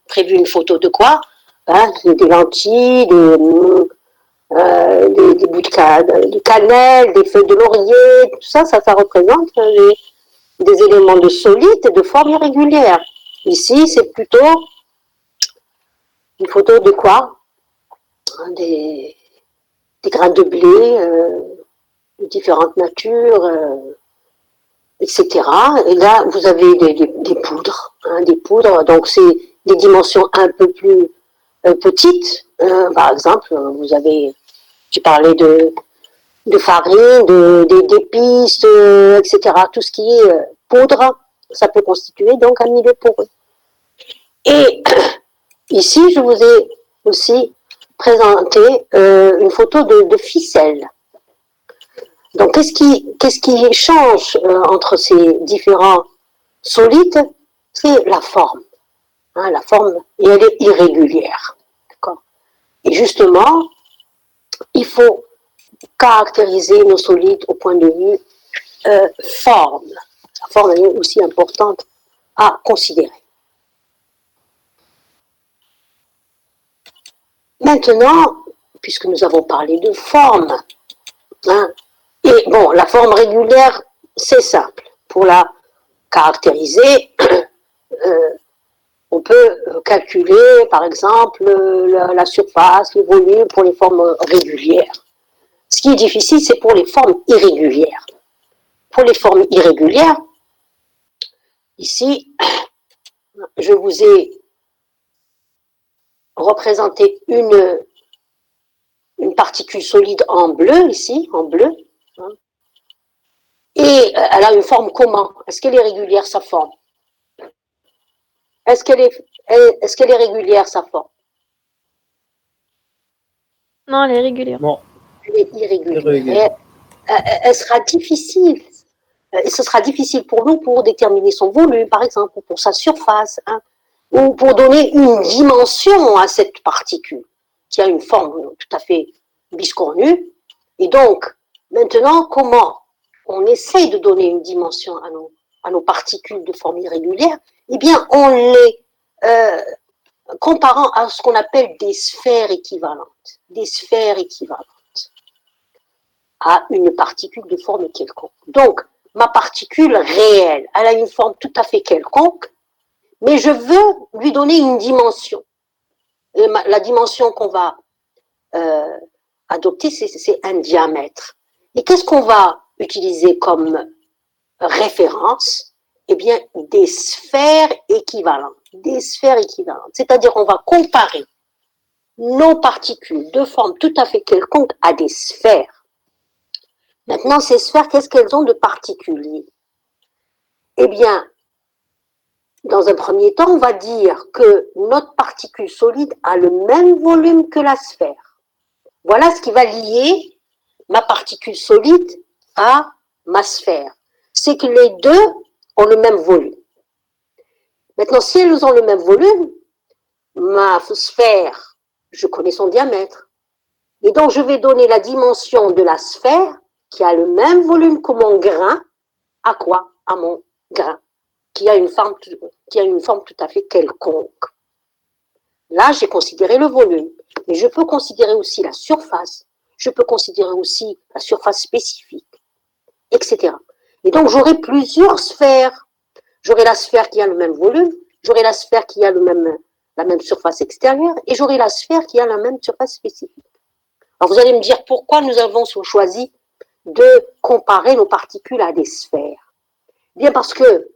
prévu une photo de quoi? Hein, des lentilles, des bouts de cannelle, des feuilles de laurier, tout ça, ça représente des éléments de solide et de forme irrégulière. Ici, c'est plutôt une photo de quoi? Des grains de blé de différentes natures, etc. Et là, vous avez des poudres, hein, donc c'est des dimensions un peu plus petites. Par exemple, vous avez, j'ai parlé de farine, d'épices, etc. Tout ce qui est poudre, ça peut constituer donc un milieu poreux. Et ici, je vous ai aussi présenté une photo de ficelle. Donc, qu'est-ce qui change entre ces différents solides? C'est la forme. Hein, la forme, et elle est irrégulière. D'accord? Et justement, il faut caractériser nos solides au point de vue forme. La forme est aussi importante à considérer. Maintenant, puisque nous avons parlé de forme, hein, et bon, la forme régulière, c'est simple. Pour la caractériser, on peut calculer, par exemple, la surface, le volume pour les formes régulières. Ce qui est difficile, c'est pour les formes irrégulières. Pour les formes irrégulières, ici, je vous ai représenté une particule solide en bleu, ici, en bleu. Hein, et elle a une forme comment? Est-ce qu'elle est régulière, sa forme? Est-ce qu'elle est régulière, sa forme? Non, elle est régulière. Non. Elle est irrégulière. Elle sera difficile. Ce sera difficile pour nous pour déterminer son volume, par exemple, ou pour sa surface, hein, ou pour donner une dimension à cette particule, qui a une forme tout à fait biscornue. Et donc, maintenant, comment on essaye de donner une dimension à nos particules de forme irrégulière, eh bien, on les comparant à ce qu'on appelle des sphères équivalentes, à une particule de forme quelconque. Donc, ma particule réelle, elle a une forme tout à fait quelconque, mais je veux lui donner une dimension. Et la dimension qu'on va adopter, c'est un diamètre. Et qu'est-ce qu'on va utiliser comme référence? Eh bien, des sphères équivalentes. C'est-à-dire, on va comparer nos particules de forme tout à fait quelconque à des sphères. Maintenant, ces sphères, qu'est-ce qu'elles ont de particulier? Eh bien, dans un premier temps, on va dire que notre particule solide a le même volume que la sphère. Voilà ce qui va lier ma particule solide à ma sphère. C'est que les deux ont le même volume. Maintenant, si elles ont le même volume, ma sphère, je connais son diamètre. Et donc, je vais donner la dimension de la sphère qui a le même volume que mon grain. À quoi? À mon grain, qui a une forme tout à fait quelconque. Là, j'ai considéré le volume, mais je peux considérer aussi la surface, je peux considérer aussi la surface spécifique, etc. Et donc, j'aurai plusieurs sphères. J'aurai la sphère qui a le même volume, j'aurai la sphère qui a la même surface extérieure, et j'aurai la sphère qui a la même surface spécifique. Alors, vous allez me dire pourquoi nous avons choisi de comparer nos particules à des sphères. Bien parce que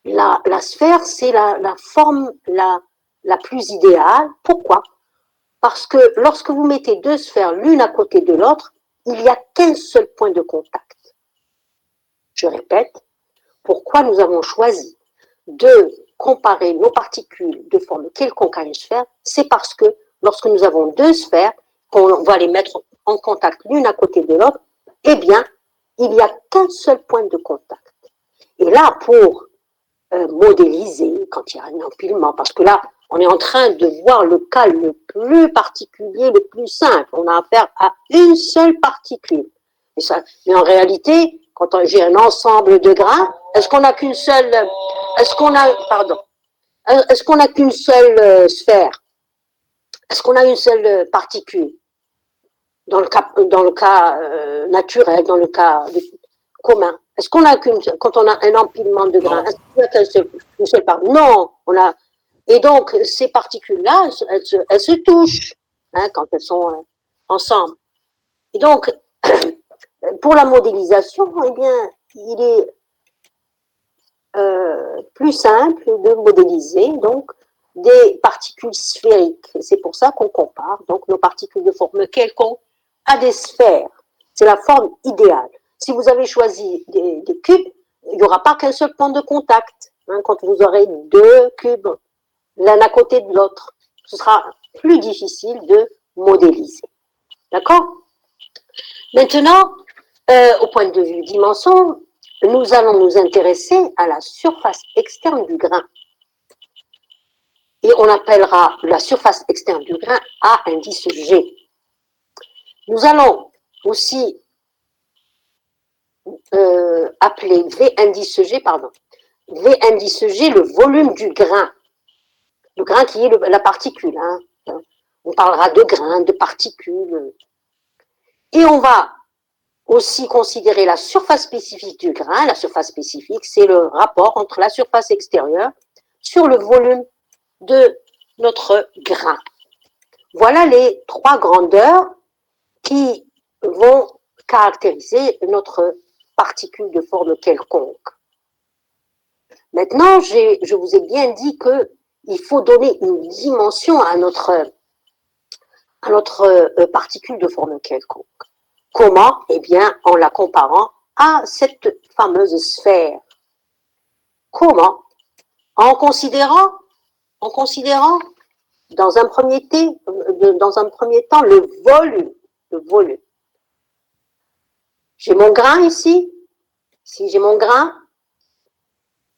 la sphère, c'est la forme la plus idéale. Pourquoi? Parce que lorsque vous mettez deux sphères l'une à côté de l'autre, il n'y a qu'un seul point de contact. Je répète, pourquoi nous avons choisi de comparer nos particules de forme quelconque à une sphère, c'est parce que lorsque nous avons deux sphères, qu'on va les mettre en contact l'une à côté de l'autre, eh bien, il n'y a qu'un seul point de contact. Et là, pour modéliser, quand il y a un empilement, parce que là, on est en train de voir le cas le plus particulier, le plus simple. On a affaire à une seule particule. Mais en réalité, quand j'ai un ensemble de grains, est-ce qu'on n'a qu'une seule, est-ce qu'on a qu'une seule sphère? Est-ce qu'on a une seule particule? Dans le cas naturel, dans le cas commun. Est-ce qu'on a quand on a un empilement de grains, est-ce qu'il y a qu'une seule particule? Non, et donc, ces particules-là, elles se touchent quand elles sont ensemble. Et donc, pour la modélisation, eh bien, il est plus simple de modéliser donc des particules sphériques. C'est pour ça qu'on compare donc nos particules de forme quelconque à des sphères. C'est la forme idéale. Si vous avez choisi des cubes, il n'y aura pas qu'un seul point de contact. Quand vous aurez deux cubes l'un à côté de l'autre, ce sera plus difficile de modéliser. D'accord? Maintenant, au point de vue dimension, nous allons nous intéresser à la surface externe du grain. Et on appellera la surface externe du grain A indice G. Nous allons aussi appeler V indice G, V indice G le volume du grain. Le grain qui est la particule. On parlera de grains, de particules. Et on va aussi considérer la surface spécifique du grain. La surface spécifique, c'est le rapport entre la surface extérieure sur le volume de notre grain. Voilà les trois grandeurs qui vont caractériser notre particule de forme quelconque. Maintenant, je vous ai bien dit qu'il faut donner une dimension à notre particule de forme quelconque. Comment? Eh bien, en la comparant à cette fameuse sphère. Comment? En considérant dans un premier temps le volume. J'ai mon grain ici, j'ai mon grain,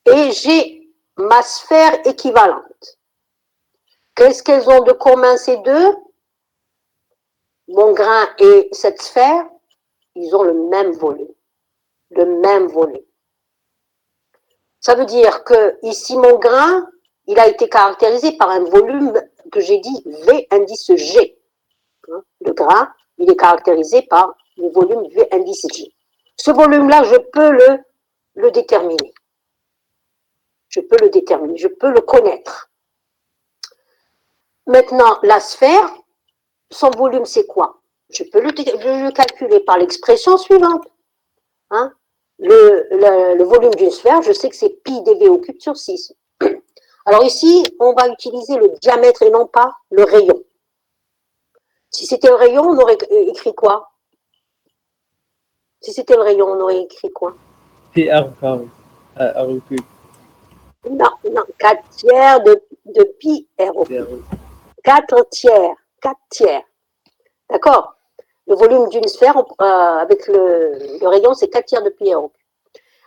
et j'ai ma sphère équivalente. Qu'est-ce qu'elles ont de commun ces deux? Mon grain et cette sphère, ils ont le même volume. le même volume. Ça veut dire que ici, mon grain, il a été caractérisé par un volume que j'ai dit V indice G. Le grain, il est caractérisé par le volume V indice G. Ce volume-là, je peux le déterminer. Je peux le déterminer, je peux le connaître. Maintenant, la sphère, son volume, c'est quoi? Je peux le calculer par l'expression suivante. Hein? Le volume d'une sphère, je sais que c'est pi dv au cube sur 6. Alors ici, on va utiliser le diamètre et non pas le rayon. Si c'était le rayon, on aurait écrit quoi? Si c'était le rayon, on aurait écrit quoi? PR par R au cube. Non, 4 tiers de pi r au cube. 4 tiers. D'accord? Le volume d'une sphère avec le rayon, c'est 4 tiers de pi r au cube.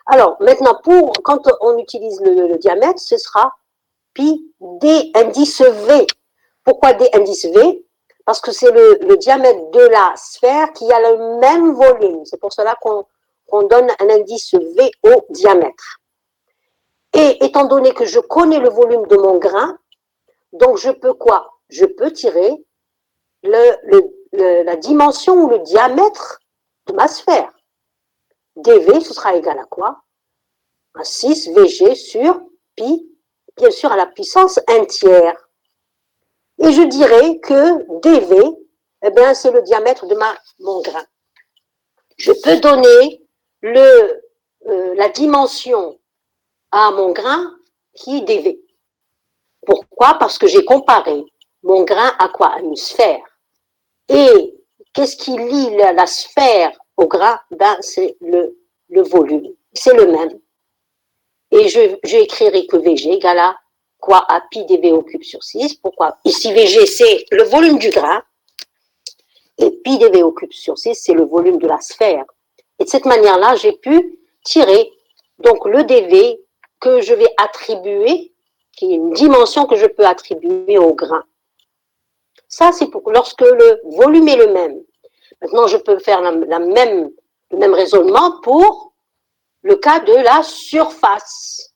Alors, maintenant, quand on utilise le diamètre, ce sera pi d indice V. Pourquoi d indice V? Parce que c'est le diamètre de la sphère qui a le même volume. C'est pour cela qu'on donne un indice V au diamètre. Et étant donné que je connais le volume de mon grain, donc je peux quoi? Je peux tirer la dimension ou le diamètre de ma sphère. dV, ce sera égal à quoi? À 6 Vg sur pi, bien sûr à la puissance 1 tiers. Et je dirais que dV, eh bien, c'est le diamètre de mon grain. Je peux donner la dimension à mon grain qui est dV. Pourquoi? Parce que j'ai comparé mon grain à quoi? À une sphère. Et qu'est-ce qui lie la sphère au grain? Ben, c'est le volume. C'est le même. Et je écrirai que Vg égale à quoi? À pi dv au cube sur 6. Pourquoi? Ici, Vg, c'est le volume du grain. Et pi dv au cube sur 6, c'est le volume de la sphère. Et de cette manière-là, j'ai pu tirer donc le dv que je vais attribuer, qui est une dimension que je peux attribuer au grain. Ça, c'est lorsque le volume est le même. Maintenant, je peux faire le même raisonnement pour le cas de la surface.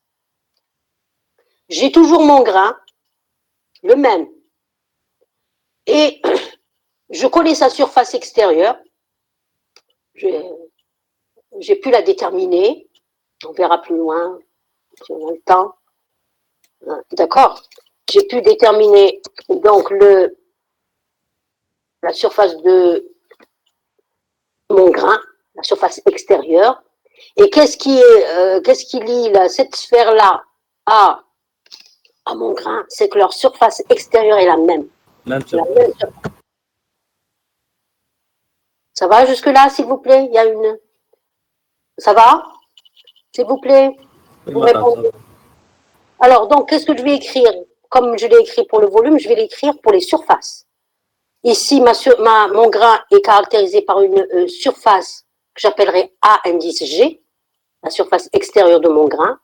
J'ai toujours mon grain, le même. Et je connais sa surface extérieure. J'ai pu la déterminer. On verra plus loin si on a le temps. D'accord? J'ai pu déterminer donc la surface de mon grain, la surface extérieure. Et qu'est-ce qui lie cette sphère-là à mon grain? C'est que leur surface extérieure est la même. Ça va jusque-là, s'il vous plaît? Il y a une... Ça va? S'il vous plaît? Vous répondez. Alors, donc, qu'est-ce que je vais écrire? Comme je l'ai écrit pour le volume, je vais l'écrire pour les surfaces. Ici, mon grain est caractérisé par une surface que j'appellerai A indice G, la surface extérieure de mon grain.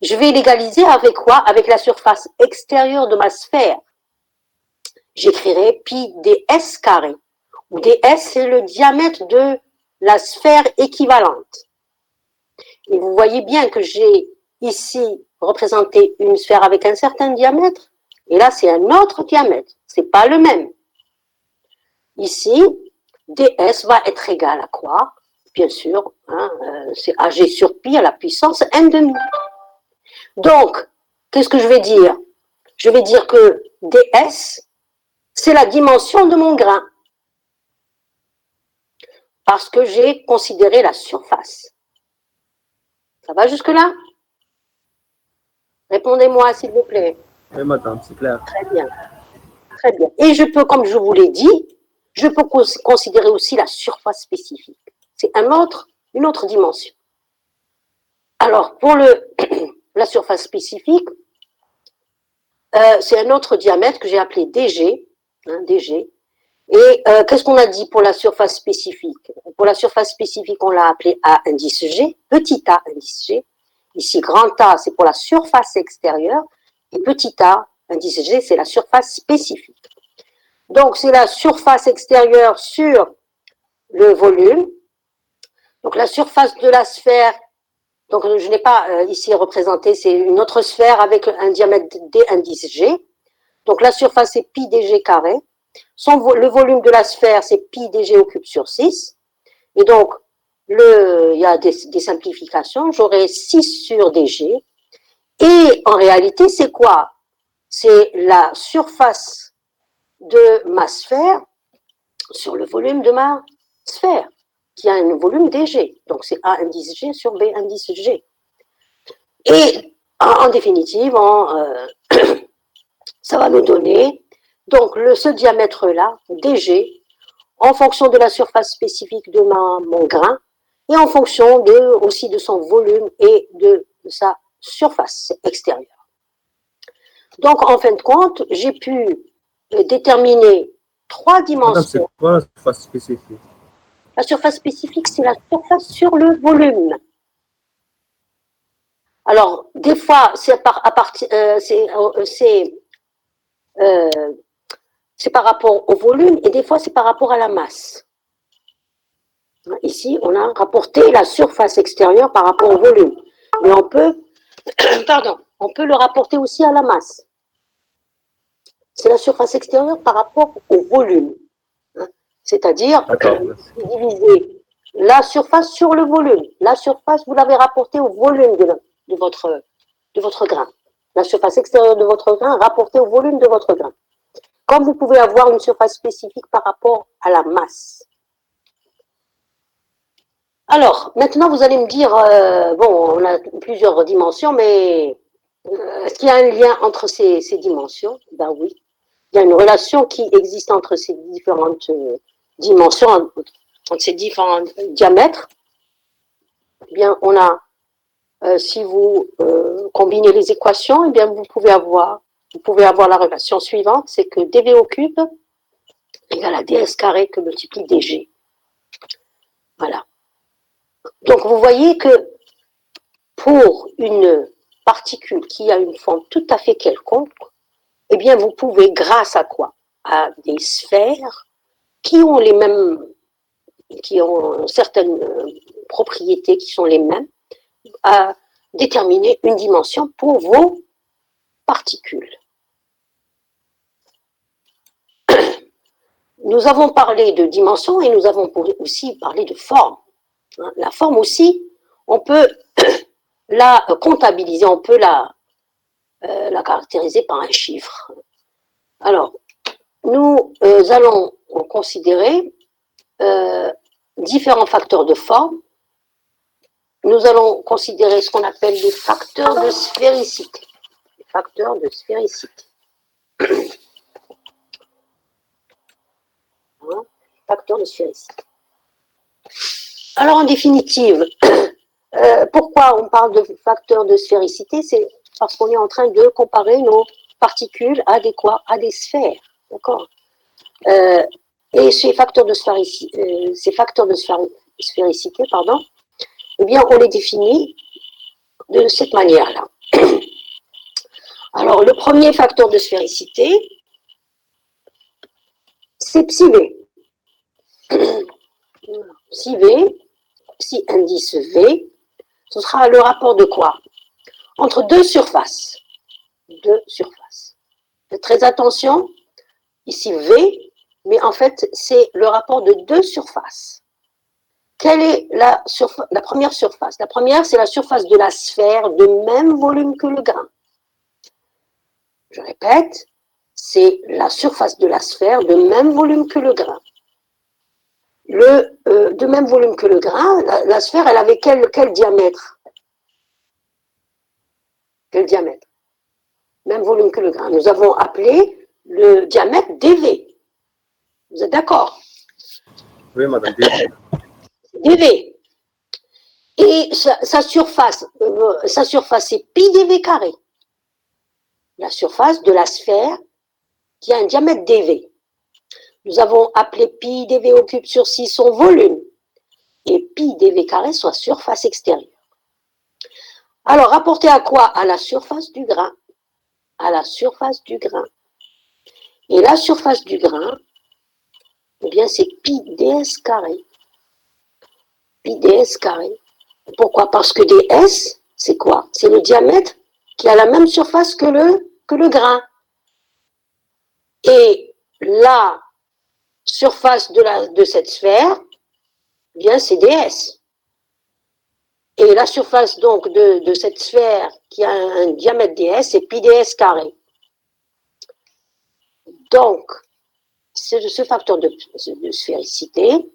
Je vais l'égaliser avec quoi? Avec la surface extérieure de ma sphère. J'écrirai pi ds carré, où ds, c'est le diamètre de la sphère équivalente. Et vous voyez bien que j'ai ici représenté une sphère avec un certain diamètre, et là, c'est un autre diamètre. C'est pas le même. Ici, ds va être égal à quoi? Bien sûr, c'est ag sur pi à la puissance n demi. Donc, qu'est-ce que je vais dire? Je vais dire que ds, c'est la dimension de mon grain. Parce que j'ai considéré la surface. Ça va jusque-là? Répondez-moi, s'il vous plaît. Oui, madame, c'est clair. Très bien. Très bien. Et je peux, comme je vous l'ai dit, je peux considérer aussi la surface spécifique. C'est une autre dimension. Alors, pour la surface spécifique, c'est un autre diamètre que j'ai appelé dg. dg. Et qu'est-ce qu'on a dit pour la surface spécifique? Pour la surface spécifique, on l'a appelé A indice G, petit a indice G. Ici, grand A, c'est pour la surface extérieure. Et petit a indice G, c'est la surface spécifique. Donc, c'est la surface extérieure sur le volume. Donc la surface de la sphère, donc je n'ai pas ici représenté, c'est une autre sphère avec un diamètre d, indice G. Donc la surface c'est pi dg carré. Le volume de la sphère c'est pi dg au cube sur 6. Et donc, il y a des simplifications, j'aurai 6 sur dg. Et en réalité, c'est quoi? C'est la surface de ma sphère sur le volume de ma sphère, qui a un volume dg. Donc c'est A indice G sur B indice G. Et en définitive, ça va nous donner donc ce diamètre-là, dg, en fonction de la surface spécifique de mon grain, et en fonction aussi de son volume et de sa surface extérieure. Donc, en fin de compte, j'ai pu déterminer 3 dimensions. Madame, c'est quoi la surface spécifique? La surface spécifique, c'est la surface sur le volume. Alors, des fois, c'est par rapport au volume et des fois, c'est par rapport à la masse. Ici, on a rapporté la surface extérieure par rapport au volume. Mais on peut le rapporter aussi à la masse. C'est la surface extérieure par rapport au volume. C'est-à-dire, diviser la surface sur le volume. La surface, vous l'avez rapportée au volume de votre grain. La surface extérieure de votre grain rapportée au volume de votre grain. Comme vous pouvez avoir une surface spécifique par rapport à la masse. Alors, maintenant, vous allez me dire, bon, on a plusieurs dimensions, mais est-ce qu'il y a un lien entre ces dimensions? Ben oui. Il y a une relation qui existe entre ces différentes dimensions, entre ces différents diamètres. Eh bien, on a, si vous combinez les équations, eh bien, vous pouvez avoir la relation suivante, c'est que dv au cube égale à ds carré que multiplie dg. Voilà. Donc, vous voyez que pour une particule qui a une forme tout à fait quelconque, eh bien, vous pouvez, grâce à quoi? À des sphères qui ont certaines propriétés qui sont les mêmes, à déterminer une dimension pour vos particules. Nous avons parlé de dimension et nous avons aussi parlé de forme. La forme aussi, on peut la comptabiliser, on peut la caractériser par un chiffre. Alors, nous allons considérer différents facteurs de forme. Nous allons considérer ce qu'on appelle les facteurs de sphéricité. Les facteurs de sphéricité. Voilà, facteurs de sphéricité. Alors, en définitive, pourquoi on parle de facteurs de sphéricité? C'est parce qu'on est en train de comparer nos particules à des sphères. D'accord? Et ces facteurs de sphéricité, eh bien, on les définit de cette manière-là. Alors, le premier facteur de sphéricité, c'est psi v. Psi v, psi indice v, ce sera le rapport de quoi? Entre deux surfaces. Deux surfaces. Faites très attention, ici v, mais en fait, c'est le rapport de deux surfaces. Quelle est la première surface? La première, c'est la surface de la sphère de même volume que le grain. Je répète, c'est la surface de la sphère de même volume que le grain. De même volume que le grain, la sphère, elle avait quel diamètre? Quel diamètre? Même volume que le grain. Nous avons appelé le diamètre dv. Vous êtes d'accord? Oui, madame. dv. Et sa surface, c'est pi dv carré. La surface de la sphère qui a un diamètre dv. Nous avons appelé pi dv au cube sur 6 son volume. Et pi dv carré soit surface extérieure. Alors, rapporté à quoi? À la surface du grain. À la surface du grain. Et la surface du grain, eh bien, c'est pi ds carré. pi ds carré. Pourquoi? Parce que ds, c'est quoi? C'est le diamètre qui a la même surface que le grain. Et la surface de cette sphère, eh bien c'est ds. Et la surface donc de cette sphère qui a un diamètre ds, c'est pi ds carré. Donc, ce facteur de sphéricité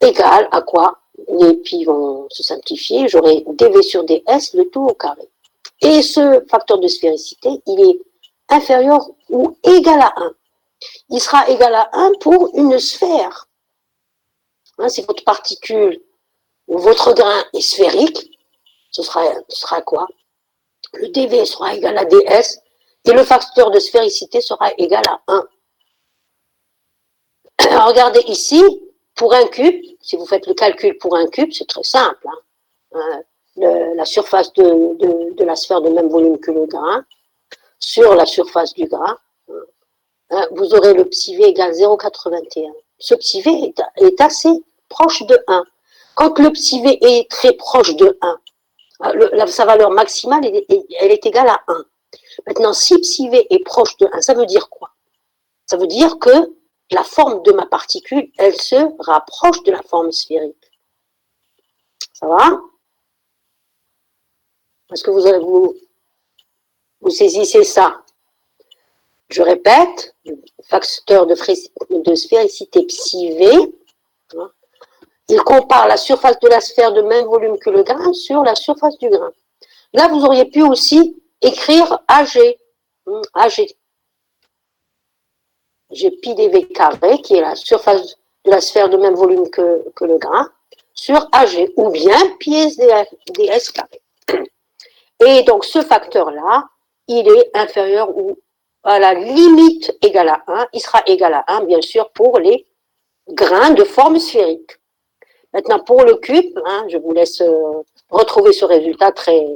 égale à quoi? Les pi vont se simplifier, j'aurai dv sur ds, le tout au carré. Et ce facteur de sphéricité, il est inférieur ou égal à 1. Il sera égal à 1 pour une sphère. Hein, si votre particule ou votre grain est sphérique, ce sera quoi? Le dv sera égal à ds et le facteur de sphéricité sera égal à 1. Alors, regardez ici, pour un cube, si vous faites le calcul pour un cube, c'est très simple. Hein. La surface de la sphère de même volume que le grain sur la surface du grain, hein, vous aurez le psi v égale 0,81. Ce psi v est assez proche de 1. Quand le psi v est très proche de 1, sa valeur maximale, elle est égale à 1. Maintenant, si psi v est proche de 1, ça veut dire quoi? Ça veut dire que la forme de ma particule, elle se rapproche de la forme sphérique. Ça va? Est-ce que vous saisissez ça? Je répète, le facteur de sphéricité psi v, il compare la surface de la sphère de même volume que le grain sur la surface du grain. Là, vous auriez pu aussi écrire AG. AG. J'ai pi dv carré, qui est la surface de la sphère de même volume que le grain, sur AG, ou bien pi ds carré. Et donc, ce facteur-là, il est inférieur ou à la limite égale à 1. Il sera égal à 1, bien sûr, pour les grains de forme sphérique. Maintenant, pour le cube, hein, je vous laisse retrouver ce résultat très,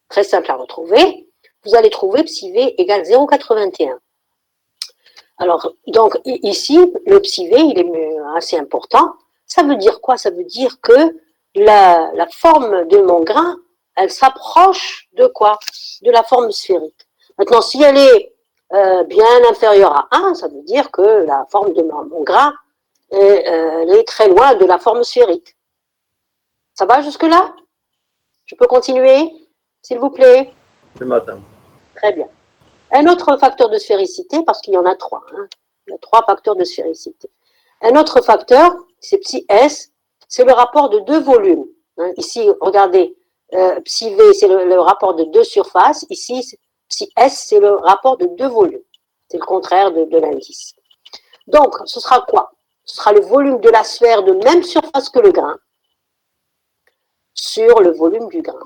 très simple à retrouver. Vous allez trouver psi v égale 0,81. Alors, donc, ici, le psi v, il est assez important. Ça veut dire quoi? Ça veut dire que la forme de mon grain, elle s'approche de quoi? De la forme sphérique. Maintenant, si elle est bien inférieure à 1, ça veut dire que la forme de mon grain elle est très loin de la forme sphérique. Ça va jusque-là? Je peux continuer, s'il vous plaît? Oui, madame. Très bien. Un autre facteur de sphéricité, parce qu'il y en a 3. Hein. Il y a 3 facteurs de sphéricité. Un autre facteur, c'est psi s, c'est le rapport de 2 volumes. Hein. Ici, regardez, psi v, c'est le rapport de 2 surfaces. Ici, psi s, c'est le rapport de 2 volumes. C'est le contraire de l'indice. Donc, ce sera quoi? Ce sera le volume de la sphère de même surface que le grain sur le volume du grain.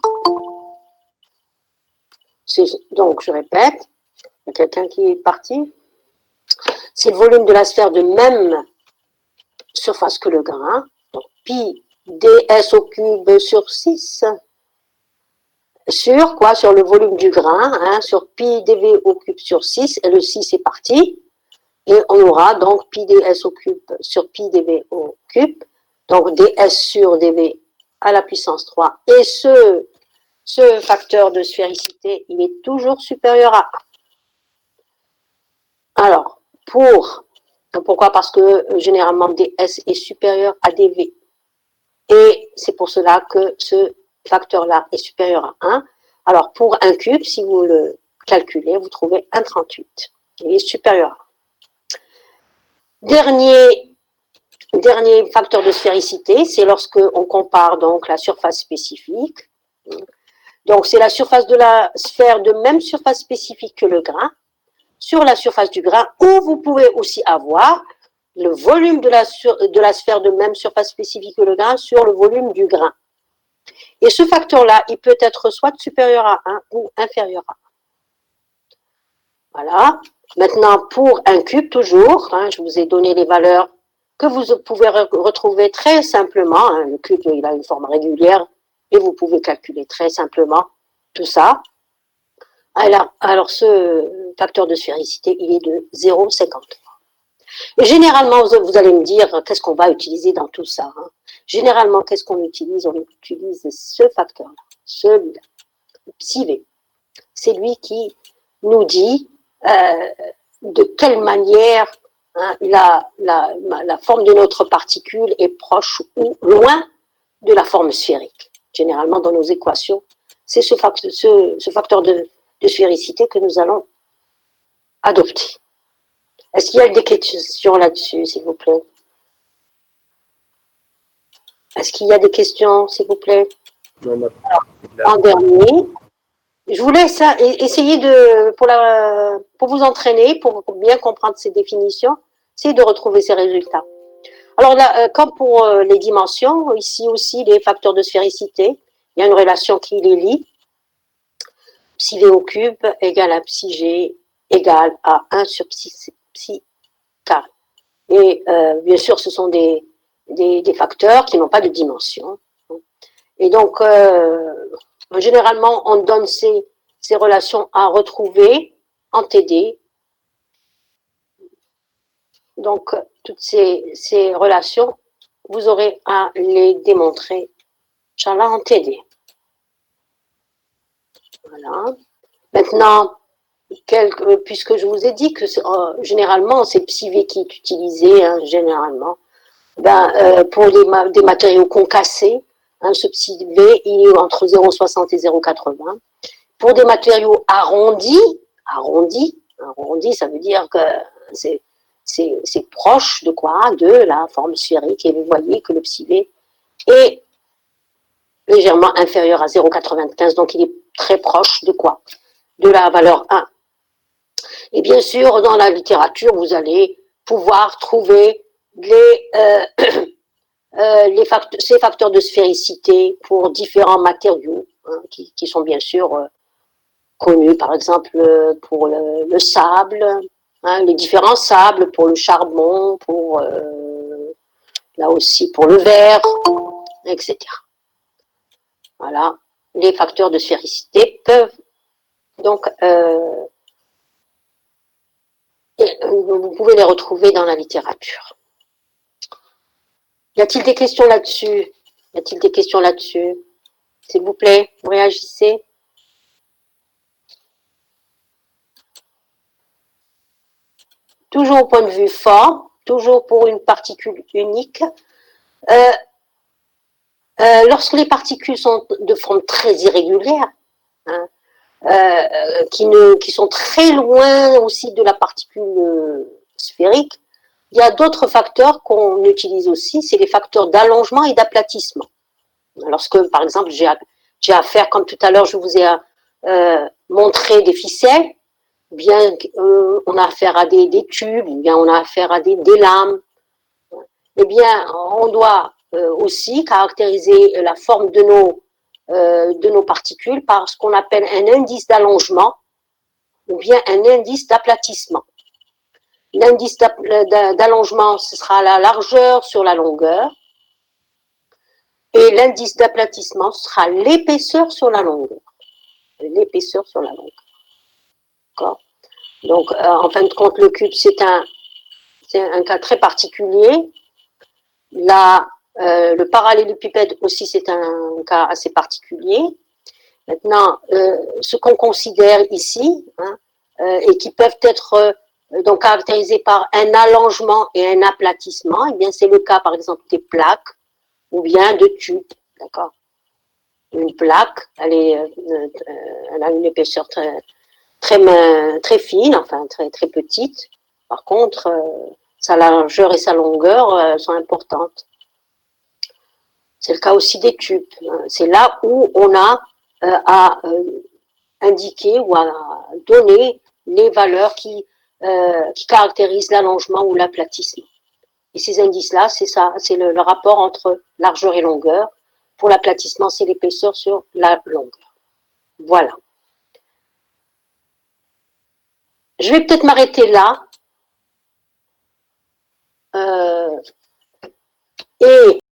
Donc, je répète, il y a quelqu'un qui est parti. C'est le volume de la sphère de même surface que le grain. Donc, pi ds au cube sur 6. Sur quoi? Sur le volume du grain, hein, sur pi dv au cube sur 6. Et le 6 est parti. Et on aura donc pi ds au cube sur pi dv au cube. Donc, ds sur dv à la puissance 3. Et ce facteur de sphéricité, il est toujours supérieur à 1. Alors, pourquoi? Parce que généralement ds est supérieur à dv. Et c'est pour cela que ce facteur-là est supérieur à 1. Alors, pour un cube, si vous le calculez, vous trouvez 1,38. Il est supérieur à 1. Dernier facteur de sphéricité, c'est lorsque on compare donc la surface spécifique. Donc, c'est la surface de la sphère de même surface spécifique que le grain sur la surface du grain, ou vous pouvez aussi avoir le volume de la sphère de même surface spécifique que le grain sur le volume du grain. Et ce facteur-là, il peut être soit supérieur à 1 ou inférieur à 1. Voilà. Maintenant, pour un cube, toujours, hein, je vous ai donné les valeurs que vous pouvez retrouver très simplement. Hein. Le cube, il a une forme régulière et vous pouvez calculer très simplement tout ça. Alors ce facteur de sphéricité, il est de 0,53. Et généralement, vous allez me dire, qu'est-ce qu'on va utiliser dans tout ça, hein? généralement, qu'est-ce qu'on utilise? On utilise ce facteur-là, celui-là, psi-V. C'est lui qui nous dit de quelle manière la forme de notre particule est proche ou loin de la forme sphérique. Généralement, dans nos équations, c'est ce facteur de sphéricité que nous allons adopter. Est-ce qu'il y a des questions là-dessus, s'il vous plaît? Est-ce qu'il y a des questions, s'il vous plaît? Non, madame. En dernier, je vous laisse essayer pour vous entraîner, pour bien comprendre ces définitions, essayez de retrouver ces résultats. Alors là, comme pour les dimensions, ici aussi les facteurs de sphéricité, il y a une relation qui les lie. Psi v au cube égale à psi g égale à 1 sur psi carré. Et bien sûr, ce sont des facteurs qui n'ont pas de dimension. Et donc, généralement, on donne ces relations à retrouver en TD. Donc, toutes ces relations, vous aurez à les démontrer, Inch'Allah, en TD. Voilà. Maintenant, puisque je vous ai dit que généralement, c'est psi-V qui est utilisé, généralement, pour des matériaux concassés, ce psi-V, il est entre 0,60 et 0,80. Pour des matériaux arrondis, ça veut dire que c'est proche de quoi? De la forme sphérique. Et vous voyez que le psi-V est légèrement inférieur à 0,95, donc il est très proche de quoi? De la valeur 1. Et bien sûr, dans la littérature, vous allez pouvoir trouver ces facteurs de sphéricité pour différents matériaux, qui sont bien sûr connus, par exemple pour le sable, les différents sables, pour le charbon, pour là aussi pour le verre, etc. Voilà, les facteurs de sphéricité peuvent donc vous pouvez les retrouver dans la littérature. Y a-t-il des questions là-dessus? Y a-t-il des questions là-dessus? S'il vous plaît, vous réagissez. Toujours au point de vue forme, toujours pour une particule unique. Lorsque les particules sont de forme très irrégulière, qui sont très loin aussi de la particule sphérique, il y a d'autres facteurs qu'on utilise aussi, c'est les facteurs d'allongement et d'aplatissement. Lorsque, par exemple, j'ai affaire, comme tout à l'heure, je vous ai montré des ficelles, bien on a affaire à des tubes, bien on a affaire à des lames, eh bien, on doit aussi caractériser la forme de nos particules par ce qu'on appelle un indice d'allongement ou bien un indice d'aplatissement. L'indice d'allongement, ce sera la largeur sur la longueur, et l'indice d'aplatissement sera l'épaisseur sur la longueur. L'épaisseur sur la longueur. D'accord? Donc, en fin de compte, le cube, c'est un cas très particulier. Là, le parallélépipède aussi, c'est un cas assez particulier. Maintenant, ce qu'on considère ici, et qui peuvent être donc caractérisés par un allongement et un aplatissement, eh bien, c'est le cas, par exemple, des plaques ou bien de tubes, d'accord? Une plaque, elle a une épaisseur très fine, enfin très petite. Par contre, sa largeur et sa longueur sont importantes. C'est le cas aussi des tubes. C'est là où on a à indiquer ou à donner les valeurs qui caractérisent l'allongement ou l'aplatissement. Et ces indices-là, c'est ça, c'est le rapport entre largeur et longueur. Pour l'aplatissement, c'est l'épaisseur sur la longueur. Voilà. Je vais peut-être m'arrêter là. Et